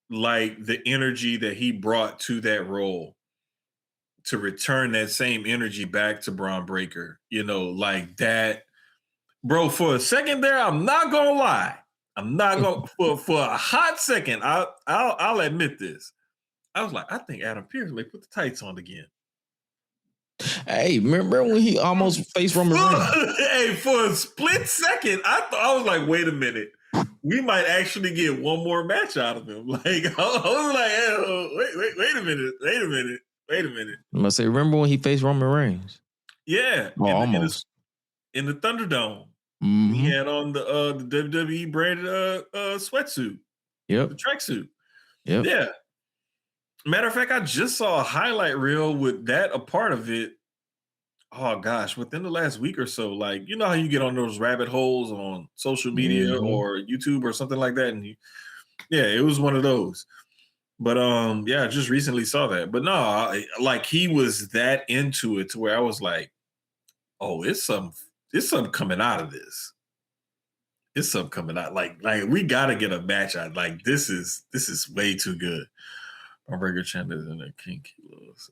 Speaker 3: like the energy that he brought to that role, to return that same energy back to Braun Breaker, you know, like that, bro. For a second there, I'm not gonna lie, I'm not gonna for a hot second, I'll admit this. I was like, I think Adam Pearce may put the tights on again.
Speaker 2: Hey, remember when he almost faced Roman Reigns?
Speaker 3: Hey, for a split second, I was like, wait a minute, we might actually get one more match out of him. Like, I was like, hey, wait a minute.
Speaker 2: I'm gonna say, remember when he faced Roman Reigns?
Speaker 3: Yeah,
Speaker 2: almost
Speaker 3: in the Thunderdome.
Speaker 2: Mm-hmm.
Speaker 3: He had on the WWE branded sweatsuit.
Speaker 2: Yep,
Speaker 3: the tracksuit.
Speaker 2: Yep.
Speaker 3: Yeah. Matter of fact, I just saw a highlight reel with that a part of it. Oh gosh, within the last week or so. Like, you know how you get on those rabbit holes on social media or YouTube or something like that, and yeah, it was one of those. But yeah, I just recently saw that. But no, like he was that into it to where I was like, oh, it's something coming out of this. It's something coming out. Like we gotta get a match out. Like this is way too good. My regular channel is in there. King Kilos.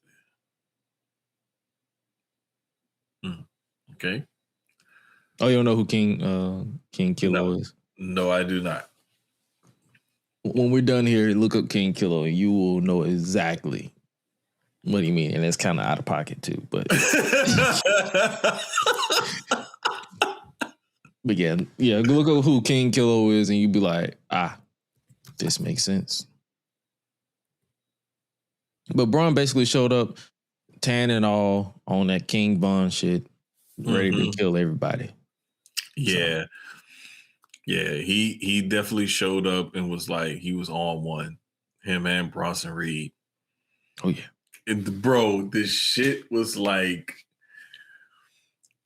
Speaker 3: Okay.
Speaker 2: Oh, you don't know who King Kilo is?
Speaker 3: No, I do not.
Speaker 2: When we're done here, look up King Kilo and you will know exactly what he mean. And it's kind of out of pocket too, but but yeah, look up who King Kilo is and you be like, this makes sense. But Braun basically showed up tan and all on that King Von shit, ready to kill everybody.
Speaker 3: Yeah. So. Yeah, he definitely showed up and was like, he was on one. Him and Bronson Reed.
Speaker 2: Oh, yeah.
Speaker 3: And bro, this shit was like,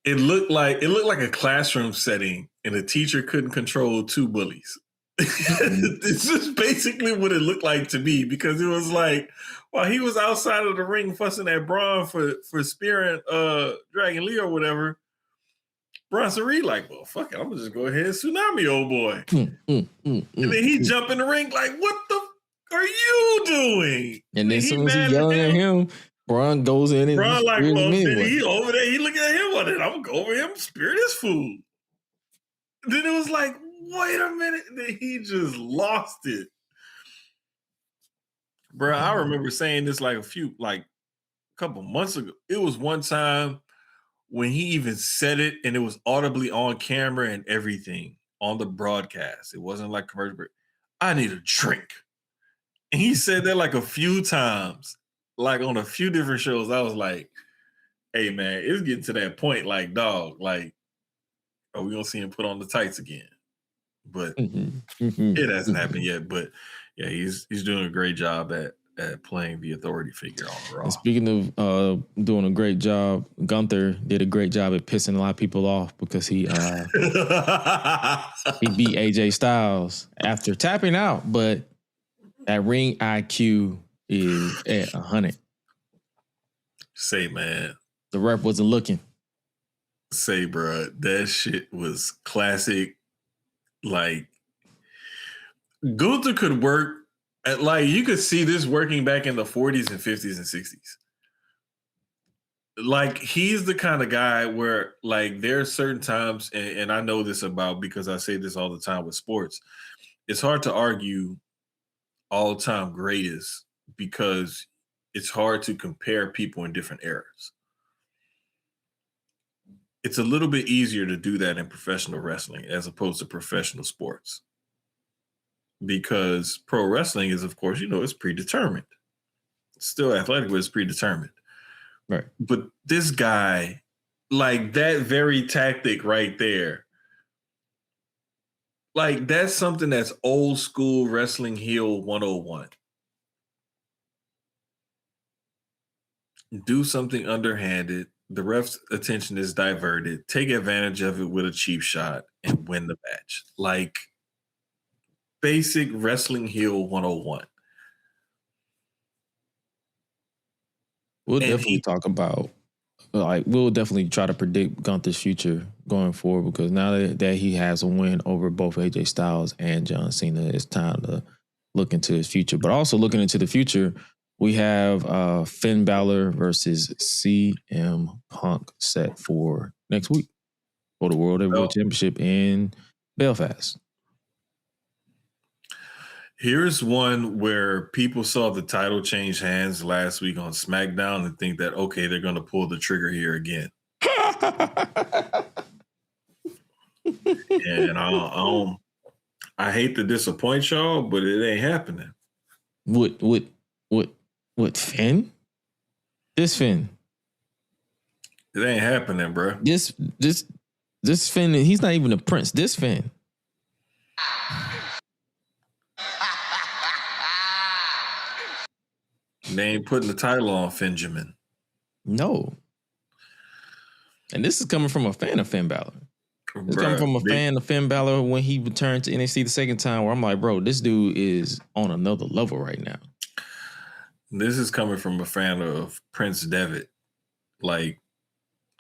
Speaker 3: it looked like a classroom setting and a teacher couldn't control two bullies. This is basically what it looked like to me, because it was like, while he was outside of the ring fussing at Braun for spearing Dragon Lee or whatever, Bronson Reed like, well, fuck it, I'm gonna just go ahead and tsunami old boy. And then he jump in the ring like, what the f- are you doing?
Speaker 2: And then as soon as he's yelling at him, Braun goes in and
Speaker 3: Braun like, well, then he over there, he looking at him, well, then I'm gonna go over him and spear this fool. Then it was like, wait a minute, then he just lost it. Bro, I remember saying this like a couple months ago. It was one time when he even said it and it was audibly on camera and everything on the broadcast. It wasn't like commercial break. I need a drink. And he said that like a few times, like on a few different shows. I was like, hey man, it's getting to that point. Like, dog, like, are we gonna see him put on the tights again? but it hasn't happened yet. But yeah, he's doing a great job at playing the authority figure on Raw.
Speaker 2: And speaking of doing a great job, Gunther did a great job at pissing a lot of people off because he beat AJ Styles after tapping out, but that ring IQ is at 100.
Speaker 3: Say, man.
Speaker 2: The ref wasn't looking.
Speaker 3: Say, bro, that shit was classic. Like, Gunther could work at, like, you could see this working back in the 40s and 50s and 60s. Like, he's the kind of guy where, like, there are certain times, and I know this about because I say this all the time with sports, it's hard to argue all-time greatest because it's hard to compare people in different eras. It's a little bit easier to do that in professional wrestling as opposed to professional sports. Because pro wrestling is, of course, it's predetermined. It's still athletic, but it's predetermined.
Speaker 2: Right.
Speaker 3: But this guy, like that very tactic right there, like that's something that's old school wrestling heel 101. Do something underhanded. The ref's attention is diverted. Take advantage of it with a cheap shot and win the match. Like basic wrestling heel 101.
Speaker 2: We'll definitely talk about, we'll definitely try to predict Gunther's future going forward because now that he has a win over both AJ Styles and John Cena, it's time to look into his future. But also looking into the future, we have Finn Balor versus CM Punk set for next week for the World Heavyweight Championship in Belfast.
Speaker 3: Here's one where people saw the title change hands last week on SmackDown and think that, okay, they're going to pull the trigger here again. And I hate to disappoint y'all, but it ain't happening.
Speaker 2: What, Finn? This Finn.
Speaker 3: It ain't happening, bro.
Speaker 2: This Finn, he's not even a prince. This Finn.
Speaker 3: They ain't putting the title on Finjamin.
Speaker 2: No. And this is coming from a fan of Finn Balor. It's coming from a fan of Finn Balor when he returned to NXT the second time, where I'm like, bro, this dude is on another level right now.
Speaker 3: This is coming from a fan of Prince Devitt. Like,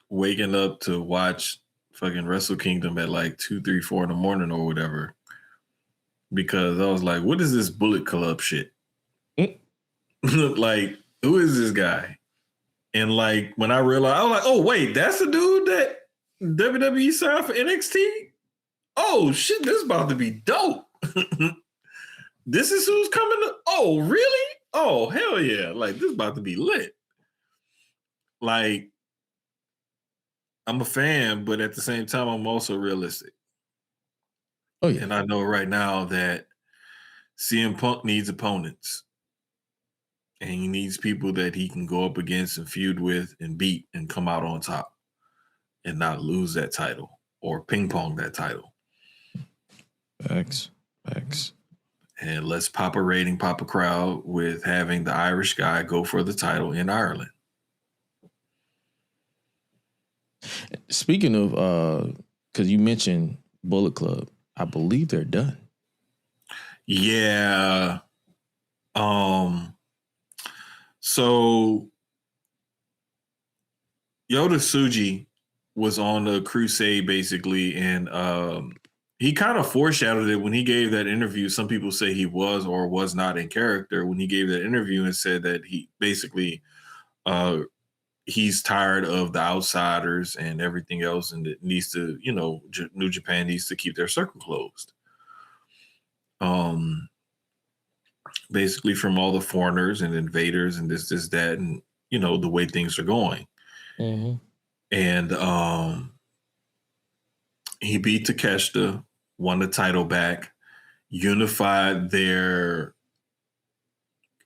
Speaker 3: waking up to watch fucking Wrestle Kingdom at like 2, 3, 4 in the morning or whatever. Because I was like, what is this Bullet Club shit? Like, who is this guy? And like, when I realized, I was like, oh, wait, that's the dude that WWE signed for NXT? Oh, shit, this is about to be dope. This is who's coming to, oh, really? Oh, hell yeah. Like, this is about to be lit. Like, I'm a fan, but at the same time, I'm also realistic.
Speaker 2: Oh, yeah.
Speaker 3: And I know right now that CM Punk needs opponents. And he needs people that he can go up against and feud with and beat and come out on top and not lose that title or ping pong that title.
Speaker 2: Facts.
Speaker 3: And let's pop a rating, pop a crowd with having the Irish guy go for the title in Ireland.
Speaker 2: Speaking of, because you mentioned Bullet Club, I believe they're done.
Speaker 3: Yeah. So Yota Tsuji was on the crusade basically, and he kind of foreshadowed it when he gave that interview. Some people say he was or was not in character when he gave that interview and said that he basically he's tired of the outsiders and everything else, and it needs to, New Japan needs to keep their circle closed. Basically from all the foreigners and invaders and this, that, and, the way things are going.
Speaker 2: Mm-hmm.
Speaker 3: And he beat Takeshita, won the title back, unified their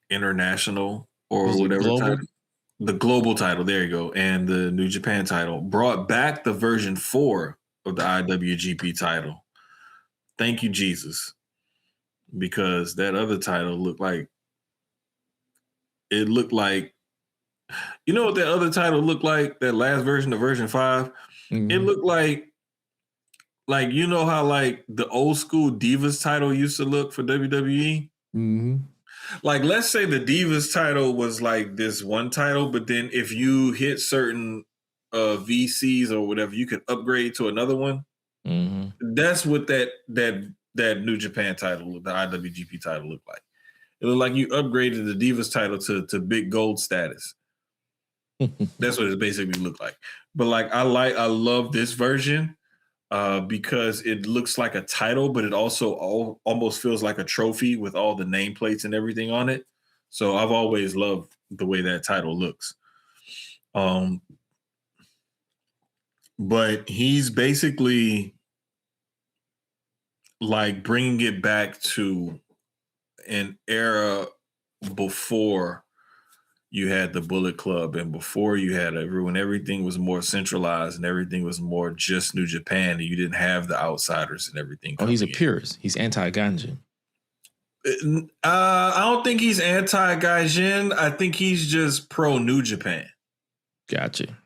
Speaker 3: international or whatever title. The global title, there you go, and the New Japan title, brought back the version 4 of the IWGP title, Thank you, Jesus. Because that other title looked like, you know what that other title looked like? That last version of version 5?
Speaker 2: Mm-hmm.
Speaker 3: It looked like you know how like the old school Divas title used to look for WWE?
Speaker 2: Mm-hmm.
Speaker 3: Like, let's say the Divas title was like this one title, but then if you hit certain VCs or whatever, you could upgrade to another one.
Speaker 2: Mm-hmm.
Speaker 3: That's what that New Japan title, the IWGP title, looked like. It looked like you upgraded the Divas title to big gold status. That's what it basically looked like. But like I love this version because it looks like a title, but it also almost feels like a trophy with all the nameplates and everything on it. So I've always loved the way that title looks. But he's basically like bringing it back to an era before you had the Bullet Club and before you had everything was more centralized and everything was more just New Japan and you didn't have the outsiders and everything.
Speaker 2: Oh, he's a purist. He's anti-Gaijin.
Speaker 3: I don't think he's anti-Gaijin. I think he's just pro New Japan.
Speaker 2: Gotcha.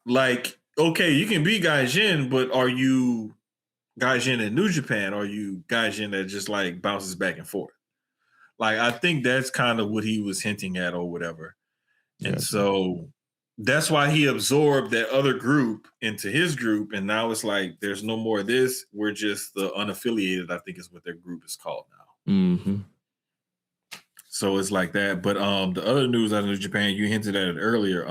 Speaker 3: Like, okay, you can be Gaijin, but are you Gaijin in New Japan? Or are you Gaijin that just like bounces back and forth? Like, I think that's kind of what he was hinting at or whatever. And
Speaker 2: Gotcha.
Speaker 3: so that's why he absorbed that other group into his group. And now it's like, there's no more of this. We're just the unaffiliated, I think is what their group is called now.
Speaker 2: Mm-hmm.
Speaker 3: So it's like that. But the other news out of New Japan, you hinted at it earlier.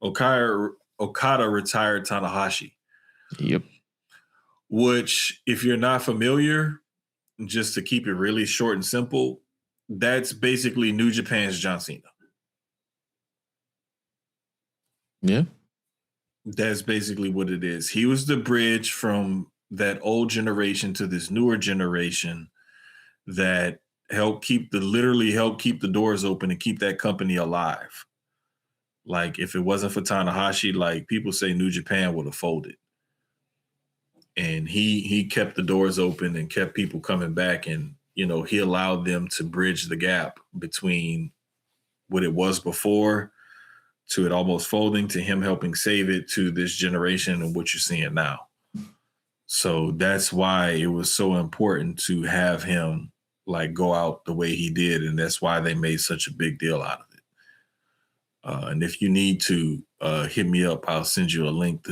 Speaker 3: Okada retired Tanahashi.
Speaker 2: Yep.
Speaker 3: Which, if you're not familiar, just to keep it really short and simple, that's basically New Japan's John Cena.
Speaker 2: Yeah.
Speaker 3: That's basically what it is. He was the bridge from that old generation to this newer generation that literally helped keep the doors open and keep that company alive. Like, if it wasn't for Tanahashi, like people say New Japan would have folded. And he kept the doors open and kept people coming back. And, you know, he allowed them to bridge the gap between what it was before to it almost folding to him helping save it to this generation and what you're seeing now. So that's why it was so important to have him like go out the way he did. And that's why they made such a big deal out of it. And if you need to hit me up, I'll send you a link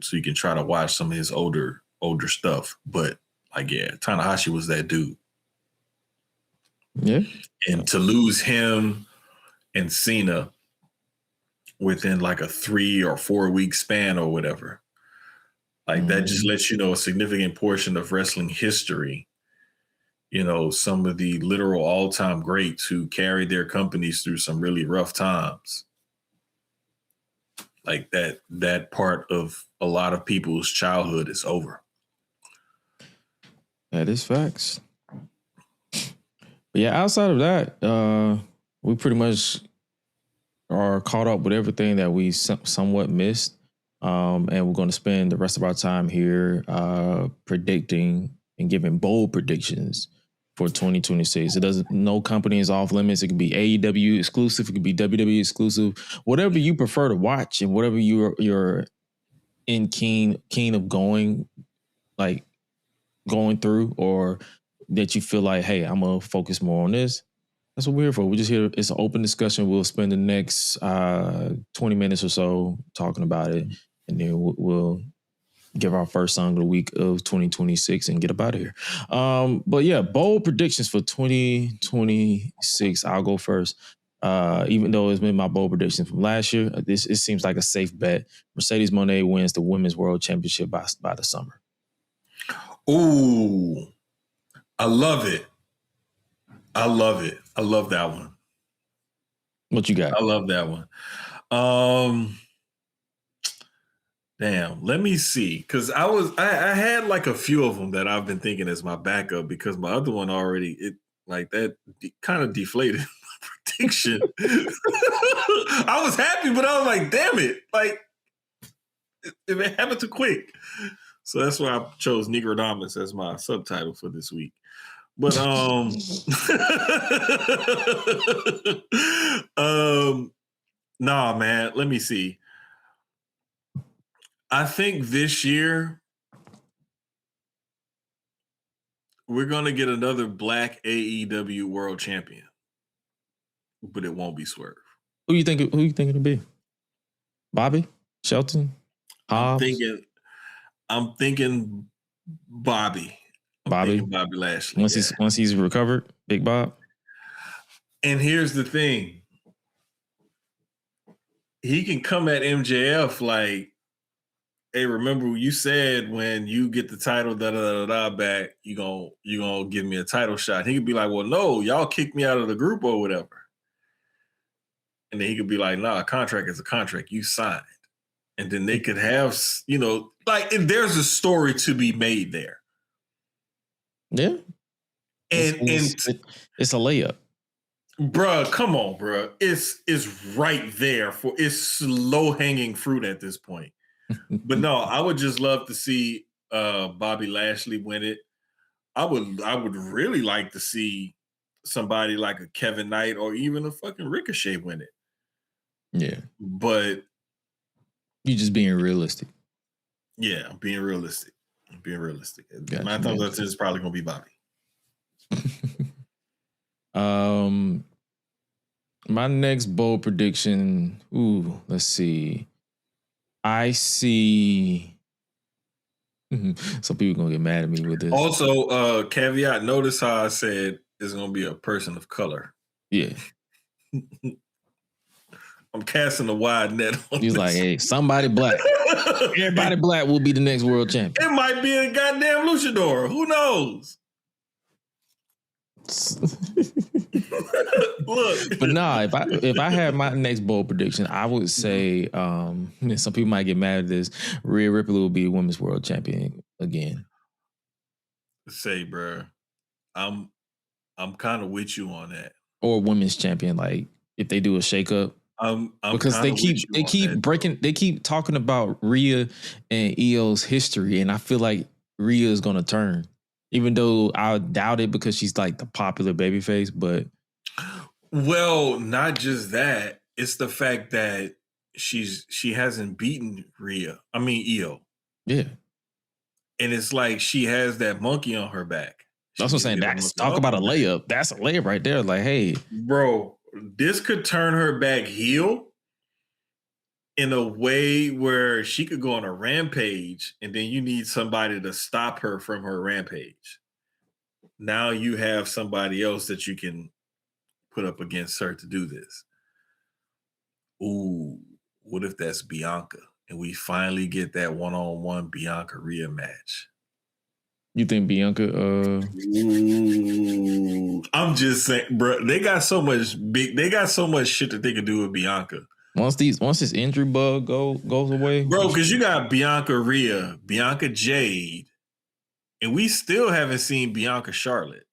Speaker 3: so you can try to watch some of his older stuff. But like, yeah, Tanahashi was that dude.
Speaker 2: Yeah.
Speaker 3: And to lose him and Cena within like a 3 or 4 week span or whatever, like that just lets you know a significant portion of wrestling history. You know, some of the literal all-time greats who carried their companies through some really rough times. Like that part of a lot of people's childhood is over.
Speaker 2: That is facts. But yeah, outside of that, we pretty much are caught up with everything that we somewhat missed. And we're going to spend the rest of our time here predicting and giving bold predictions for 2026. No company is off limits. It could be AEW exclusive. It could be WWE exclusive. Whatever you prefer to watch and whatever you're keen of going through, or that you feel like, hey, I'm going to focus more on this. That's what we're here for. We're just here. It's an open discussion. We'll spend the next 20 minutes or so talking about it. And then we'll give our first song of the week of 2026 and get up out of here. But yeah, bold predictions for 2026. I'll go first. Even though it's been my bold prediction from last year, it seems like a safe bet. Mercedes Moné wins the Women's World Championship by the summer.
Speaker 3: Ooh, I love it. I love it. I love that one.
Speaker 2: What you got?
Speaker 3: I love that one. Damn, let me see. Because I had like a few of them that I've been thinking as my backup because my other one already, kind of deflated my prediction. I was happy, but I was like, damn it. Like, it happened too quick. So that's why I chose Negrodamus as my subtitle for this week. But nah, man, let me see. I think this year we're gonna get another black AEW world champion, but it won't be Swerve.
Speaker 2: Who you think it'll be? Bobby? Shelton? Hobbs?
Speaker 3: I'm thinking Bobby.
Speaker 2: Bobby
Speaker 3: Lashley.
Speaker 2: Once he's recovered, Big Bob.
Speaker 3: And here's the thing. He can come at MJF like, hey, remember you said when you get the title back, you gonna give me a title shot. He could be like, well, no, y'all kicked me out of the group or whatever. And then he could be like, nah, a contract is a contract. You signed. And then they could have, like, there's a story to be made there.
Speaker 2: Yeah.
Speaker 3: And
Speaker 2: it's a layup.
Speaker 3: Bruh, come on, bruh. It's right there it's low-hanging fruit at this point. But no, I would just love to see Bobby Lashley win it. I would really like to see somebody like a Kevin Knight or even a fucking Ricochet win it.
Speaker 2: Yeah.
Speaker 3: But
Speaker 2: you just being realistic.
Speaker 3: Yeah, I'm being realistic.
Speaker 2: Gotcha,
Speaker 3: My thumbs up is probably gonna be Bobby.
Speaker 2: My next bold prediction. Let's see. I see. Some people gonna get mad at me with this.
Speaker 3: Also, caveat: notice how I said it's gonna be a person of color.
Speaker 2: Yeah.
Speaker 3: I'm casting a wide net on
Speaker 2: He's
Speaker 3: this.
Speaker 2: like, hey, somebody black. Everybody black will be the next world champion.
Speaker 3: It might be a goddamn luchador. Who knows? Look.
Speaker 2: But nah, if I had my next bold prediction, I would say some people might get mad at this. Rhea Ripley will be the women's world champion again.
Speaker 3: Say, bro, I'm kind of with you on that.
Speaker 2: Or women's champion, like if they do a shakeup. Because they keep talking about Rhea and Io's history, and I feel like Rhea is gonna turn. Even though I doubt it because she's like the popular babyface, but
Speaker 3: well, not just that. It's the fact that she hasn't beaten Io.
Speaker 2: Yeah.
Speaker 3: And it's like she has that monkey on her back.
Speaker 2: That's what I'm saying. Talk about a layup. That's a layup right there. Like, hey.
Speaker 3: Bro, this could turn her back heel in a way where she could go on a rampage and then you need somebody to stop her from her rampage. Now you have somebody else that you can put up against her to do this. Ooh, what if that's Bianca and we finally get that one-on-one Bianca Rhea match?
Speaker 2: You think Bianca?
Speaker 3: Ooh, I'm just saying, bro. They got so much shit that they can do with Bianca.
Speaker 2: Once this injury bug goes away,
Speaker 3: bro, because you got Bianca Rhea, Bianca Jade, and we still haven't seen Bianca Charlotte.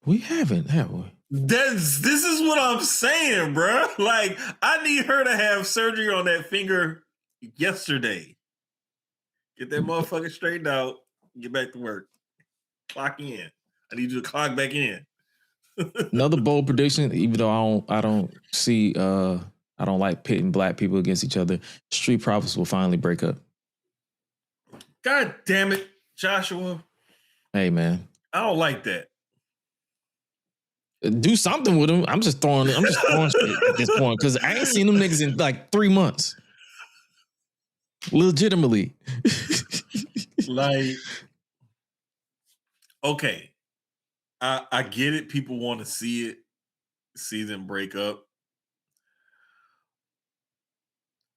Speaker 2: We haven't, have we?
Speaker 3: This is what I'm saying, bro. Like, I need her to have surgery on that finger yesterday. Get that motherfucker straightened out. Get back to work. Clock in. I need you to clock back in.
Speaker 2: Another bold prediction, even though I don't like pitting black people against each other. Street Profits will finally break up.
Speaker 3: God damn it, Joshua.
Speaker 2: Hey, man.
Speaker 3: I don't like that.
Speaker 2: Do something with them. I'm just throwing shit at this point because I ain't seen them niggas in like 3 months. Legitimately.
Speaker 3: Like, okay. I get it. People want to see them break up.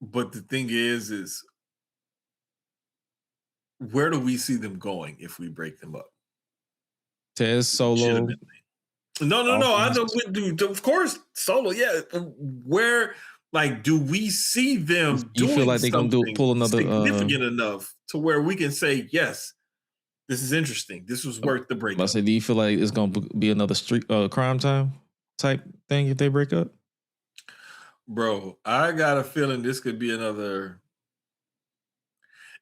Speaker 3: But the thing is where do we see them going if we break them up?
Speaker 2: Tez, Solo.
Speaker 3: No. I know, dude. Of course, Solo. Yeah. Where, like, do we see them?
Speaker 2: You feel like they're gonna pull another
Speaker 3: significant enough to where we can say, yes, this is interesting. This was worth the breakup.
Speaker 2: I say, do you feel like it's gonna be another street crime time type thing if they break up?
Speaker 3: Bro, I got a feeling this could be another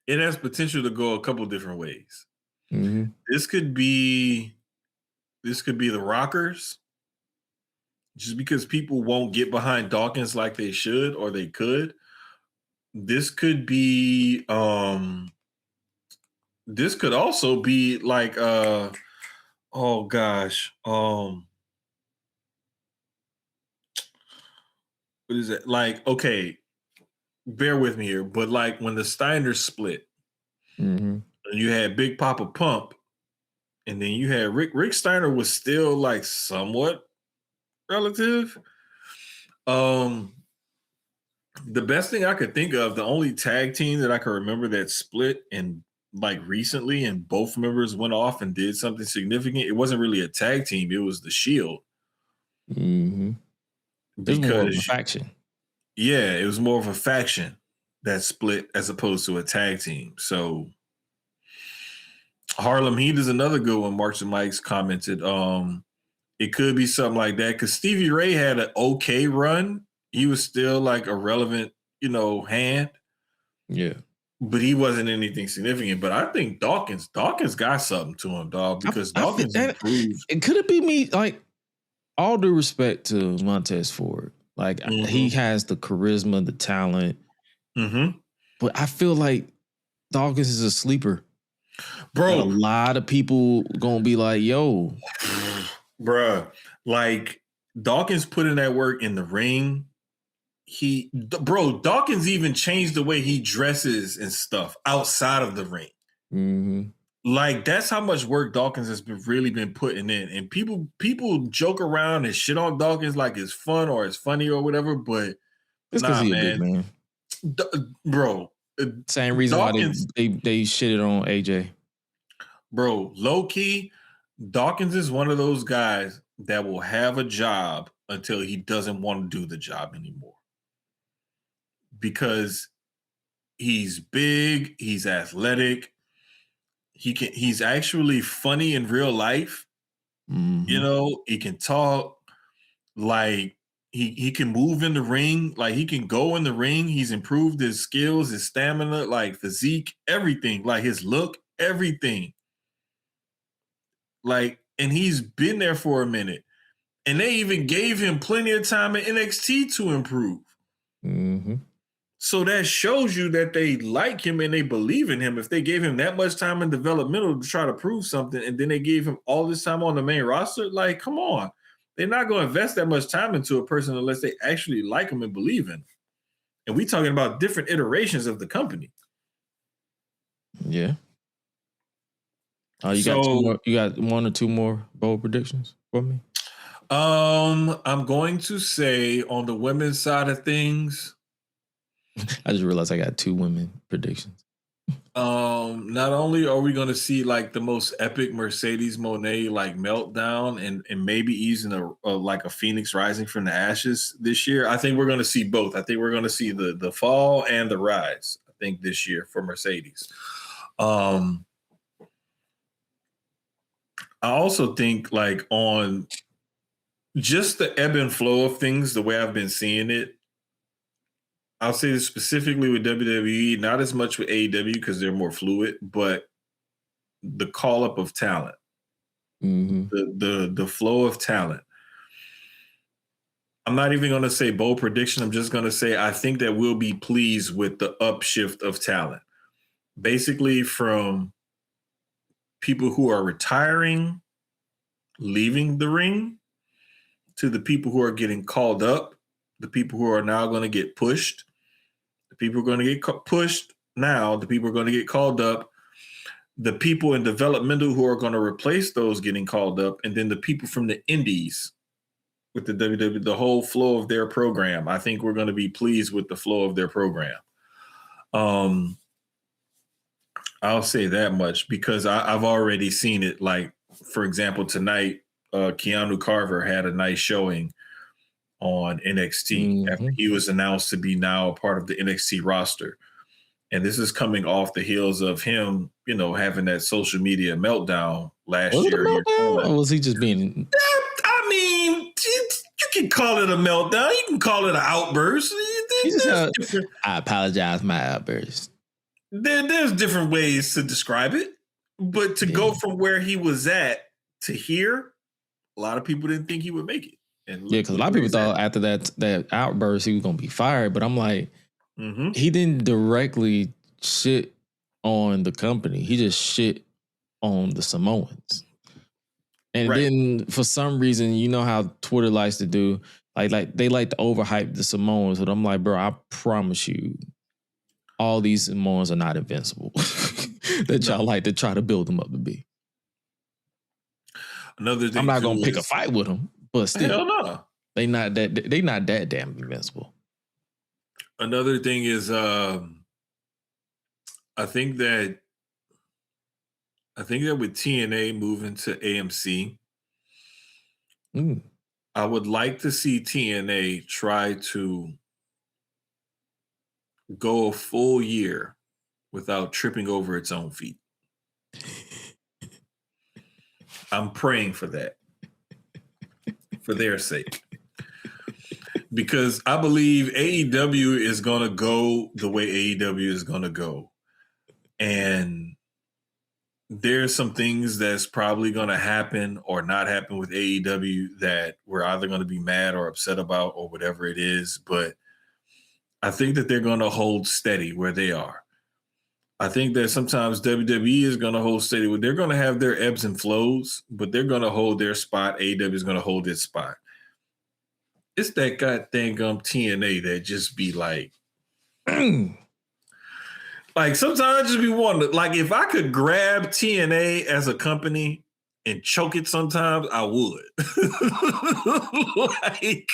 Speaker 3: it has potential to go a couple different ways.
Speaker 2: Mm-hmm.
Speaker 3: This could be the Rockers, just because people won't get behind Dawkins like they should or they could. This could be this could also be like oh gosh, what is it? Like, okay, bear with me here, but like when the Steiners split,
Speaker 2: Mm-hmm.
Speaker 3: and you had Big Papa Pump, and then you had Rick Steiner was still like somewhat relative. The best thing I could think of, the only tag team that I can remember that split and like recently, and both members went off and did something significant. It wasn't really a tag team; it was the Shield.
Speaker 2: Mm-hmm. It was more of a
Speaker 3: Because
Speaker 2: faction.
Speaker 3: yeah, it was more of a faction that split as opposed to a tag team. So Harlem Heat is another good one. Marks and Mike's commented. It could be something like that because Stevie Ray had an okay run. He was still like a relevant, hand.
Speaker 2: Yeah.
Speaker 3: But he wasn't anything significant. But I think Dawkins got something to him, dog, because Dawkins improved.
Speaker 2: It could it be me, like, all due respect to Montez Ford. Like, he has the charisma, the talent.
Speaker 3: Mm-hmm.
Speaker 2: But I feel like Dawkins is a sleeper.
Speaker 3: Bro.
Speaker 2: And a lot of people gonna be like, yo.
Speaker 3: Bruh, like Dawkins put in that work in the ring. Dawkins even changed the way he dresses and stuff outside of the ring.
Speaker 2: Mm-hmm.
Speaker 3: Like, that's how much work Dawkins has really been putting in. And people joke around and shit on Dawkins like it's fun or it's funny or whatever, but
Speaker 2: it's because he's a big man.
Speaker 3: Bro.
Speaker 2: Same reason Dawkins, why they shitted on AJ.
Speaker 3: Bro, low key, Dawkins is one of those guys that will have a job until he doesn't want to do the job anymore. Because he's big, he's athletic, he's actually funny in real life.
Speaker 2: Mm-hmm.
Speaker 3: He can talk, like he can move in the ring, like he can go in the ring. He's improved his skills, his stamina, like physique, everything, like his look, everything. Like, and he's been there for a minute. And they even gave him plenty of time in NXT to improve.
Speaker 2: Mm-hmm.
Speaker 3: So that shows you that they like him and they believe in him. If they gave him that much time in developmental to try to prove something, and then they gave him all this time on the main roster, like, come on. They're not going to invest that much time into a person unless they actually like him and believe in him. And we're talking about different iterations of the company.
Speaker 2: Yeah. You got two more, you got one or two more bold predictions for me?
Speaker 3: I'm going to say on the women's side of things.
Speaker 2: I just realized I got two women predictions.
Speaker 3: Not only are we going to see like the most epic Mercedes Moné like meltdown and maybe even a Phoenix rising from the ashes this year. I think we're going to see both. I think we're going to see the fall and the rise, I think, this year for Mercedes. I also think like on just the ebb and flow of things, the way I've been seeing it, I'll say this specifically with WWE, not as much with AEW because they're more fluid, but the call up of talent, the flow of talent. I'm not even going to say bold prediction. I'm just going to say I think that we'll be pleased with the upshift of talent. Basically from people who are retiring, leaving the ring, to the people who are getting called up, the people who are now going to get pushed, the people who are going to get pushed now, the people who are going to get called up, the people in developmental who are going to replace those getting called up, and then the people from the indies with the WWE, the whole flow of their program. I think we're going to be pleased with the flow of their program. I'll say that much because I've already seen it. Like, for example, tonight, Keanu Carver had a nice showing on NXT after he was announced to be now a part of the NXT roster. And this is coming off the heels of him, having that social media meltdown last year.
Speaker 2: Or was he just being...
Speaker 3: I mean, you can call it a meltdown. You can call it an outburst.
Speaker 2: I apologize for my outburst.
Speaker 3: there's different ways to describe it, but to go from where he was at to here, a lot of people didn't think he would make it. And
Speaker 2: because a lot of people thought after that outburst he was gonna be fired, but I'm like, he didn't directly shit on the company. He just shit on the Samoans. And then for some reason, you know how Twitter likes to do, like they like to overhype the Samoans. But I'm like, bro, I promise you, all these Samoans are not invincible. That y'all like to try to build them up to be.
Speaker 3: Another thing,
Speaker 2: I'm not gonna pick a fight with them, but still,
Speaker 3: hell no.
Speaker 2: They not that damn invincible.
Speaker 3: Another thing is, I think that with TNA moving to AMC, I would like to see TNA try to go a full year without tripping over its own feet. I'm praying for that, for their sake. Because I believe AEW is going to go the way AEW is going to go. And there's some things that's probably going to happen or not happen with AEW that we're either going to be mad or upset about or whatever it is. But I think that they're going to hold steady where they are. I think that sometimes WWE is going to hold steady. They're going to have their ebbs and flows, but they're going to hold their spot. AEW is going to hold its spot. It's that goddamn TNA that just be like, like sometimes I just be wondering, like if I could grab TNA as a company and choke it sometimes, I would. Like,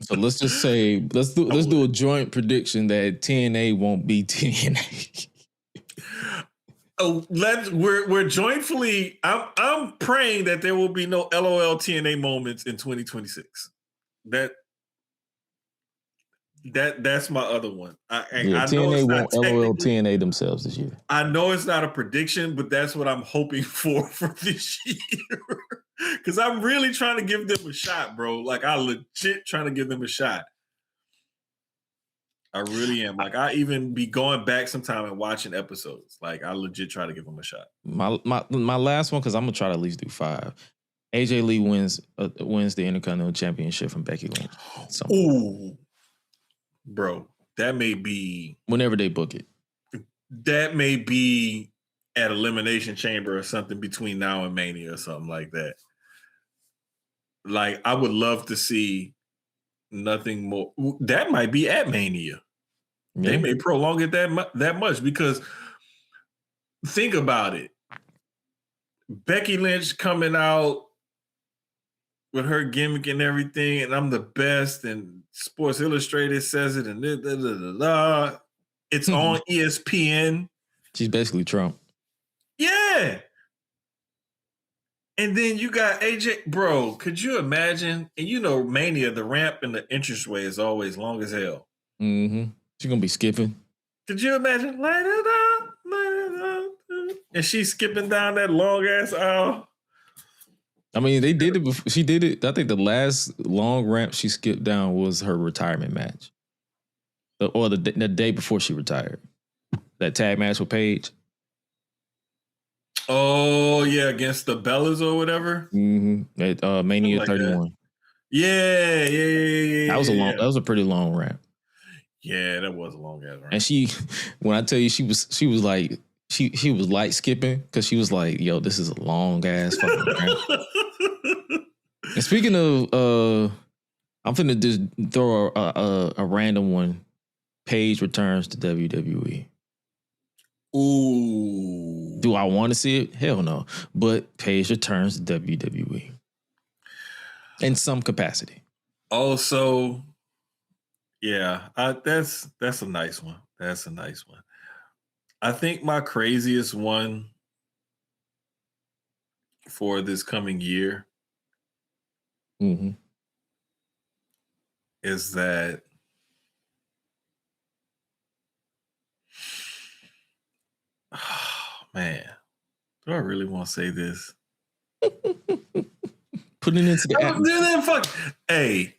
Speaker 2: so let's just say let's do a joint prediction that TNA won't be TNA.
Speaker 3: Oh, we're jointfully. I'm praying that there will be no LOL TNA moments in 2026. That's my other one. I
Speaker 2: TNA won't LOL TNA themselves this year.
Speaker 3: I know it's not a prediction, but that's what I'm hoping for this year. Because I'm really trying to give them a shot, bro. Like I legit trying to give them a shot. I really am. Like I even be going back sometime and watching episodes. Like I legit try to give them a shot.
Speaker 2: My last one, because I'm gonna try to at least do 5. AJ Lee wins the Intercontinental Championship from Becky Lynch.
Speaker 3: Ooh, bro, that may be
Speaker 2: whenever they book it.
Speaker 3: That may be at Elimination Chamber or something between now and Mania or something like that. Like I would love to see nothing more. That might be at Mania. Yeah. They may prolong it that much because think about it. Becky Lynch coming out with her gimmick and everything, and I'm the best, and Sports Illustrated says it, and it's on ESPN.
Speaker 2: She's basically Trump.
Speaker 3: Yeah. And then you got AJ, bro. Could you imagine? And you know, Mania, the ramp and the entranceway is always long as hell.
Speaker 2: Mm-hmm. She's gonna be skipping.
Speaker 3: Could you imagine? Light it up, light it up. And she's skipping down that long ass aisle.
Speaker 2: I mean, they did it before. She did it. I think the last long ramp she skipped down was her retirement match, or the day before she retired. That tag match with Paige.
Speaker 3: Oh yeah, against the Bellas or whatever.
Speaker 2: Mm-hmm. At Mania 31.
Speaker 3: That. Yeah.
Speaker 2: That was a pretty long ramp.
Speaker 3: Yeah, that was a long ass ramp.
Speaker 2: And she, when I tell you, she was like she was light skipping because she was like, "Yo, this is a long ass fucking ramp." And speaking of, I'm finna just throw a random one. Paige returns to WWE.
Speaker 3: Ooh.
Speaker 2: Do I want to see it? Hell no. But Paige returns to WWE in some capacity.
Speaker 3: Also, yeah, that's a nice one. That's a nice one. I think my craziest one for this coming year is that man, do I really want to say this?
Speaker 2: Put it into the atmosphere.
Speaker 3: Hey,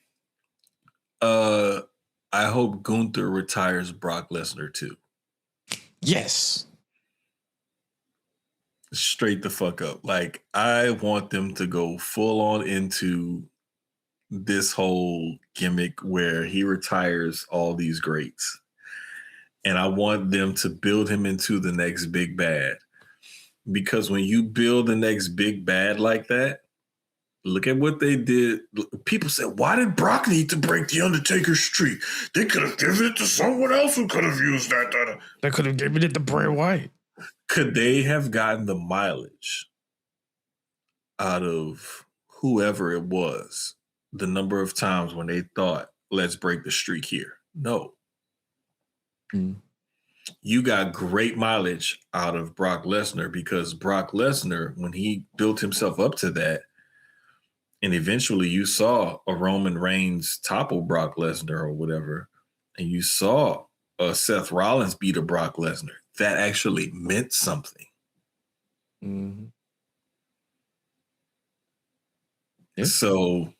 Speaker 3: I hope Gunther retires Brock Lesnar too.
Speaker 2: Yes.
Speaker 3: Straight the fuck up. Like, I want them to go full on into this whole gimmick where he retires all these greats. And I want them to build him into the next big bad. Because when you build the next big bad like that, look at what they did. People said, why did Brock need to break the Undertaker's streak? They could have given it to someone else who could have used that.
Speaker 2: They could have given it to Bray Wyatt.
Speaker 3: Could they have gotten the mileage out of whoever it was, the number of times when they thought, let's break the streak here? No. You got great mileage out of Brock Lesnar because Brock Lesnar, when he built himself up to that, and eventually you saw a Roman Reigns topple Brock Lesnar or whatever, and you saw Seth Rollins beat a Brock Lesnar, that actually meant something.
Speaker 2: Mm-hmm. Yeah.
Speaker 3: So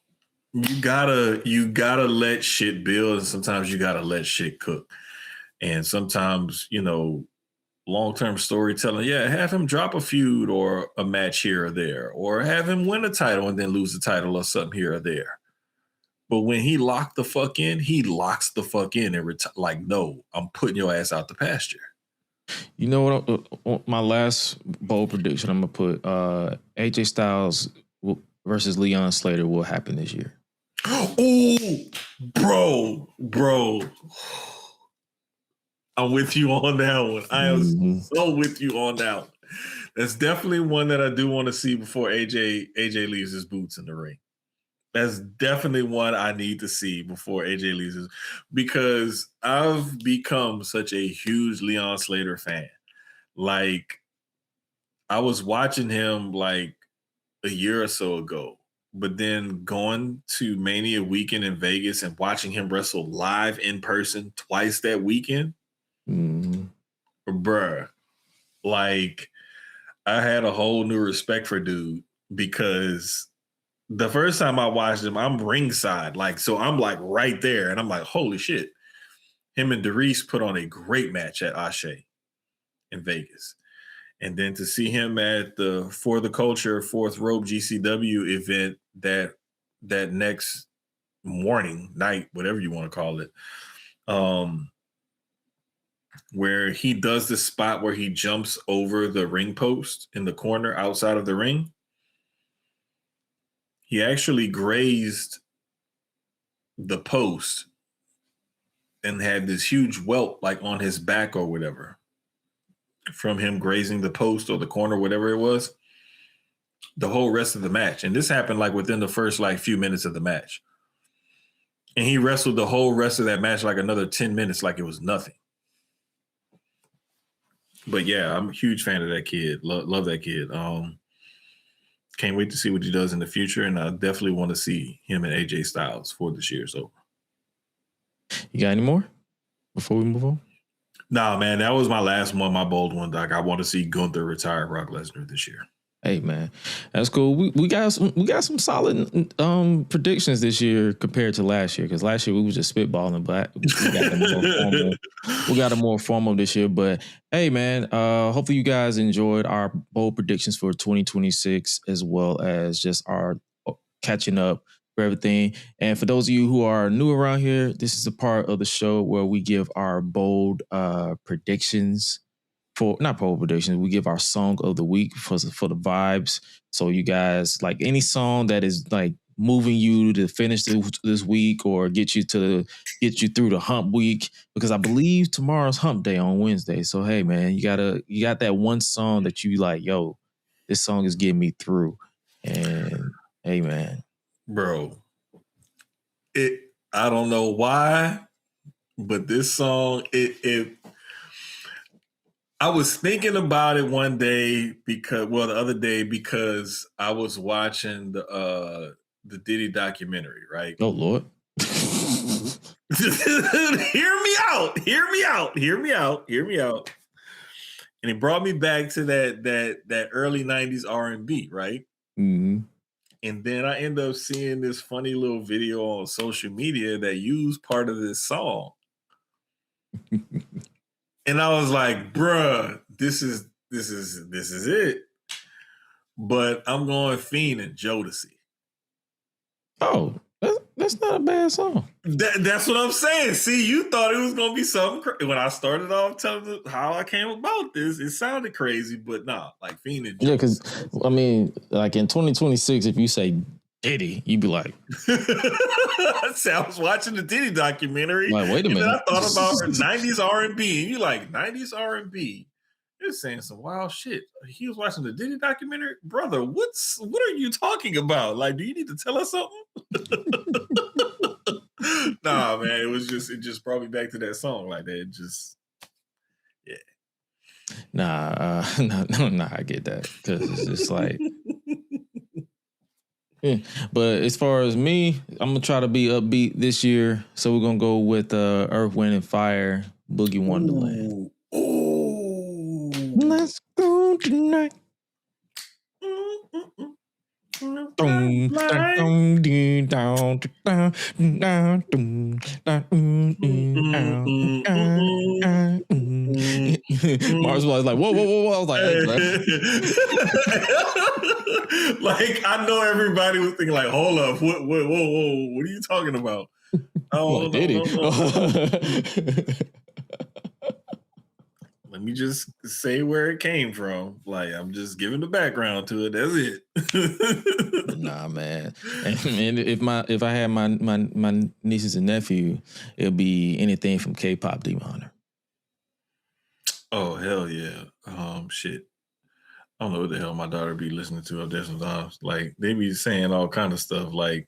Speaker 3: you gotta let shit build, and sometimes you gotta let shit cook. And sometimes, long-term storytelling, have him drop a feud or a match here or there, or have him win a title and then lose the title or something here or there. But when he locked the fuck in, he locks the fuck in and no, I'm putting your ass out the pasture.
Speaker 2: You know what? My last bold prediction, I'm going to put AJ Styles versus Leon Slater will happen this year.
Speaker 3: Oh, bro. I'm with you on that one. I am so with you on that one. That's definitely one that I do want to see before AJ leaves his boots in the ring. That's definitely one I need to see before AJ leaves his, because I've become such a huge Leon Slater fan. Like, I was watching him like a year or so ago, but then going to Mania weekend in Vegas and watching him wrestle live in person twice that weekend. Bruh, like, I had a whole new respect for dude, because the first time I watched him, I'm ringside, so I'm like right there, and I'm like, holy shit. Him and Darius put on a great match at Ashe in Vegas. And then to see him at the For the Culture Fourth Rope GCW event that next morning, night, whatever you want to call it, where he does this spot where he jumps over the ring post in the corner outside of the ring. He actually grazed the post and had this huge welt on his back or whatever from him grazing the post or the corner, whatever it was, the whole rest of the match. And this happened within the first few minutes of the match. And he wrestled the whole rest of that match another 10 minutes like it was nothing. But yeah, I'm a huge fan of that kid. Love that kid. Can't wait to see what he does in the future, and I definitely want to see him and AJ Styles for this year's over.
Speaker 2: You got any more before we move on?
Speaker 3: Nah, man, that was my last one, my bold one, Doc. I want to see Gunther retire Brock Lesnar this year.
Speaker 2: Hey, man, that's cool. We got some solid predictions this year compared to last year, because last year we was just spitballing, but we got a more formal this year. But hey, man, hopefully you guys enjoyed our bold predictions for 2026, as well as just our catching up for everything. And for those of you who are new around here, this is a part of the show where we give our bold predictions. Not bold predictions, we give our song of the week for the vibes. So you guys, any song that is moving you to finish this week or get you through the hump week, because I believe tomorrow's hump day on Wednesday. So hey, man, you got that one song that you yo, this song is getting me through. And hey, man,
Speaker 3: bro, I don't know why, but this song, I was thinking about it one day the other day, because I was watching the Diddy documentary, right?
Speaker 2: Oh Lord.
Speaker 3: Hear me out. And it brought me back to that early 90s R&B, right?
Speaker 2: Mm-hmm.
Speaker 3: And then I end up seeing this funny little video on social media that used part of this song. And I was like, bruh, this is it. But I'm going Fiend and Jodeci.
Speaker 2: Oh, that's not a bad song.
Speaker 3: That's what I'm saying. See, you thought it was going to be something when I started off telling you how I came about this. It sounded crazy, but nah, like Fiend and Jodeci.
Speaker 2: Yeah, because, I mean, like in 2026, if you say Diddy, you'd be like...
Speaker 3: See, I was watching the Diddy documentary.
Speaker 2: Like, wait a minute.
Speaker 3: And then I thought about 90s R&B. And you like, 90s R&B? You're saying some wild shit. He was watching the Diddy documentary? Brother, what are you talking about? Like, do you need to tell us something? Nah, man, it just brought me back to that song like that. It just, yeah.
Speaker 2: Nah, I get that. Because it's just like... Yeah. But as far as me, I'm going to try to be upbeat this year. So we're going to go with Earth, Wind, and Fire, Boogie Wonderland.
Speaker 3: Ooh.
Speaker 2: Let's go tonight. Mars was like, whoa. I was like,
Speaker 3: like, I know everybody was thinking, like, hold up, whoa, what are you talking about? Oh,
Speaker 2: Diddy.
Speaker 3: Let me just say where it came from. Like, I'm just giving the background to it. That's it.
Speaker 2: Nah, man. And if I had my nieces and nephew, it'll be anything from K-pop Demon Hunter.
Speaker 3: Oh, hell yeah. Shit. I don't know what the hell my daughter be listening to up there sometimes. Like, they be saying all kind of stuff. Like,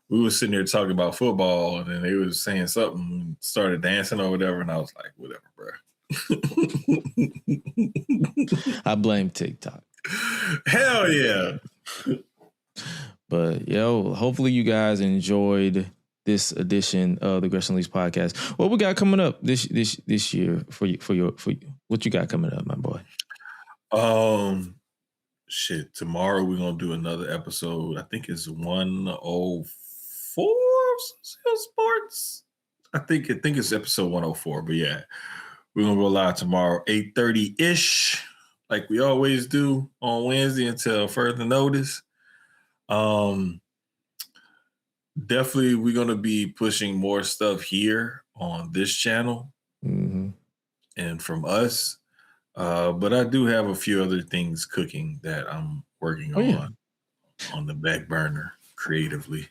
Speaker 3: we were sitting there talking about football, and then they was saying something, started dancing or whatever, and I was like, whatever, bro.
Speaker 2: I blame TikTok.
Speaker 3: Hell yeah.
Speaker 2: But hopefully you guys enjoyed this edition of the Gresham Leaks podcast. What we got coming up this year for you? What you got coming up, my boy?
Speaker 3: Shit. Tomorrow we're gonna do another episode. I think it's 104 of Sports. I think it's episode 104. But yeah, we're gonna go live tomorrow, 8:30-ish, like we always do on Wednesday until further notice. Definitely we're gonna be pushing more stuff here on this channel and from us. But I do have a few other things cooking that I'm working on the back burner creatively.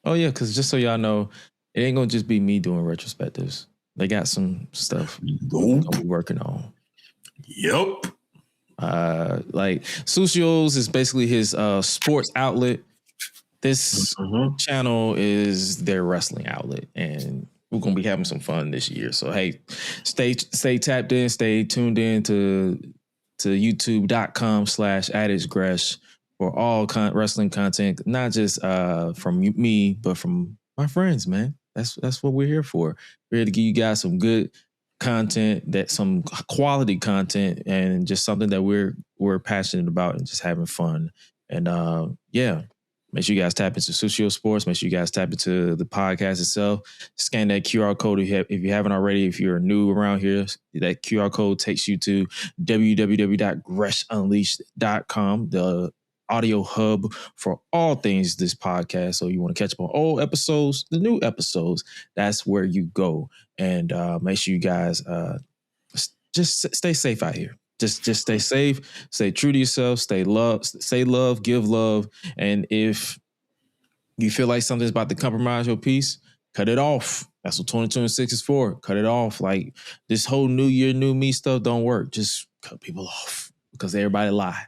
Speaker 2: Oh yeah, because just so y'all know, it ain't gonna just be me doing retrospectives. They got some stuff I'm gonna be working on.
Speaker 3: Yep.
Speaker 2: Like Sushio's is basically his sports outlet. This channel is their wrestling outlet, and we're gonna be having some fun this year. So hey, stay tapped in, stay tuned in to youtube.com/AddictGresh for all wrestling content, not just from me, but from my friends, man. That's what we're here for. We're here to give you guys some good content, some quality content, and just something that we're passionate about and just having fun. And make sure you guys tap into Sushio Sports. Make sure you guys tap into the podcast itself. Scan that QR code if you haven't already. If you're new around here, that QR code takes you to www.gressunleashed.com, the audio hub for all things this podcast. So you want to catch up on old episodes, the new episodes, that's where you go. And make sure you guys just stay safe out here. Just stay safe, stay true to yourself, say love, give love. And if you feel like something's about to compromise your peace, cut it off. That's what 2026 is for. Cut it off. Like this whole new year, new me stuff don't work. Just cut people off because everybody lie.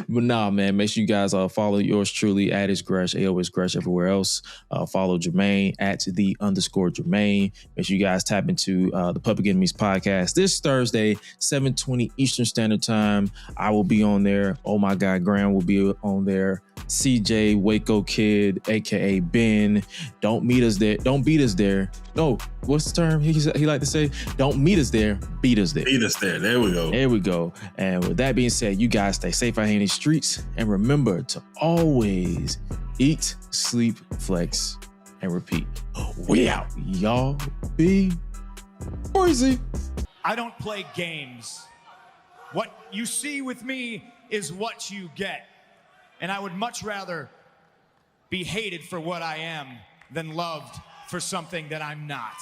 Speaker 2: But nah, man, make sure you guys follow yours truly, @Gresh, AOS Gresh, everywhere else. Follow Jermaine @_Jermaine. Make sure you guys tap into the Public Enemies podcast this Thursday, 7:20 Eastern Standard Time. I will be on there. Oh my God, Graham will be on there. CJ, Waco Kid, aka Ben. Don't meet us there. Don't beat us there. No, what's the term he like to say? Don't meet us there. Beat us there.
Speaker 3: Beat us there. There we go.
Speaker 2: There we go. And with that being said, you guys stay safe out here in these streets, and remember to always eat, sleep, flex, and repeat. We out. Y'all be crazy.
Speaker 4: I don't play games. What you see with me is what you get. And I would much rather be hated for what I am than loved for something that I'm not.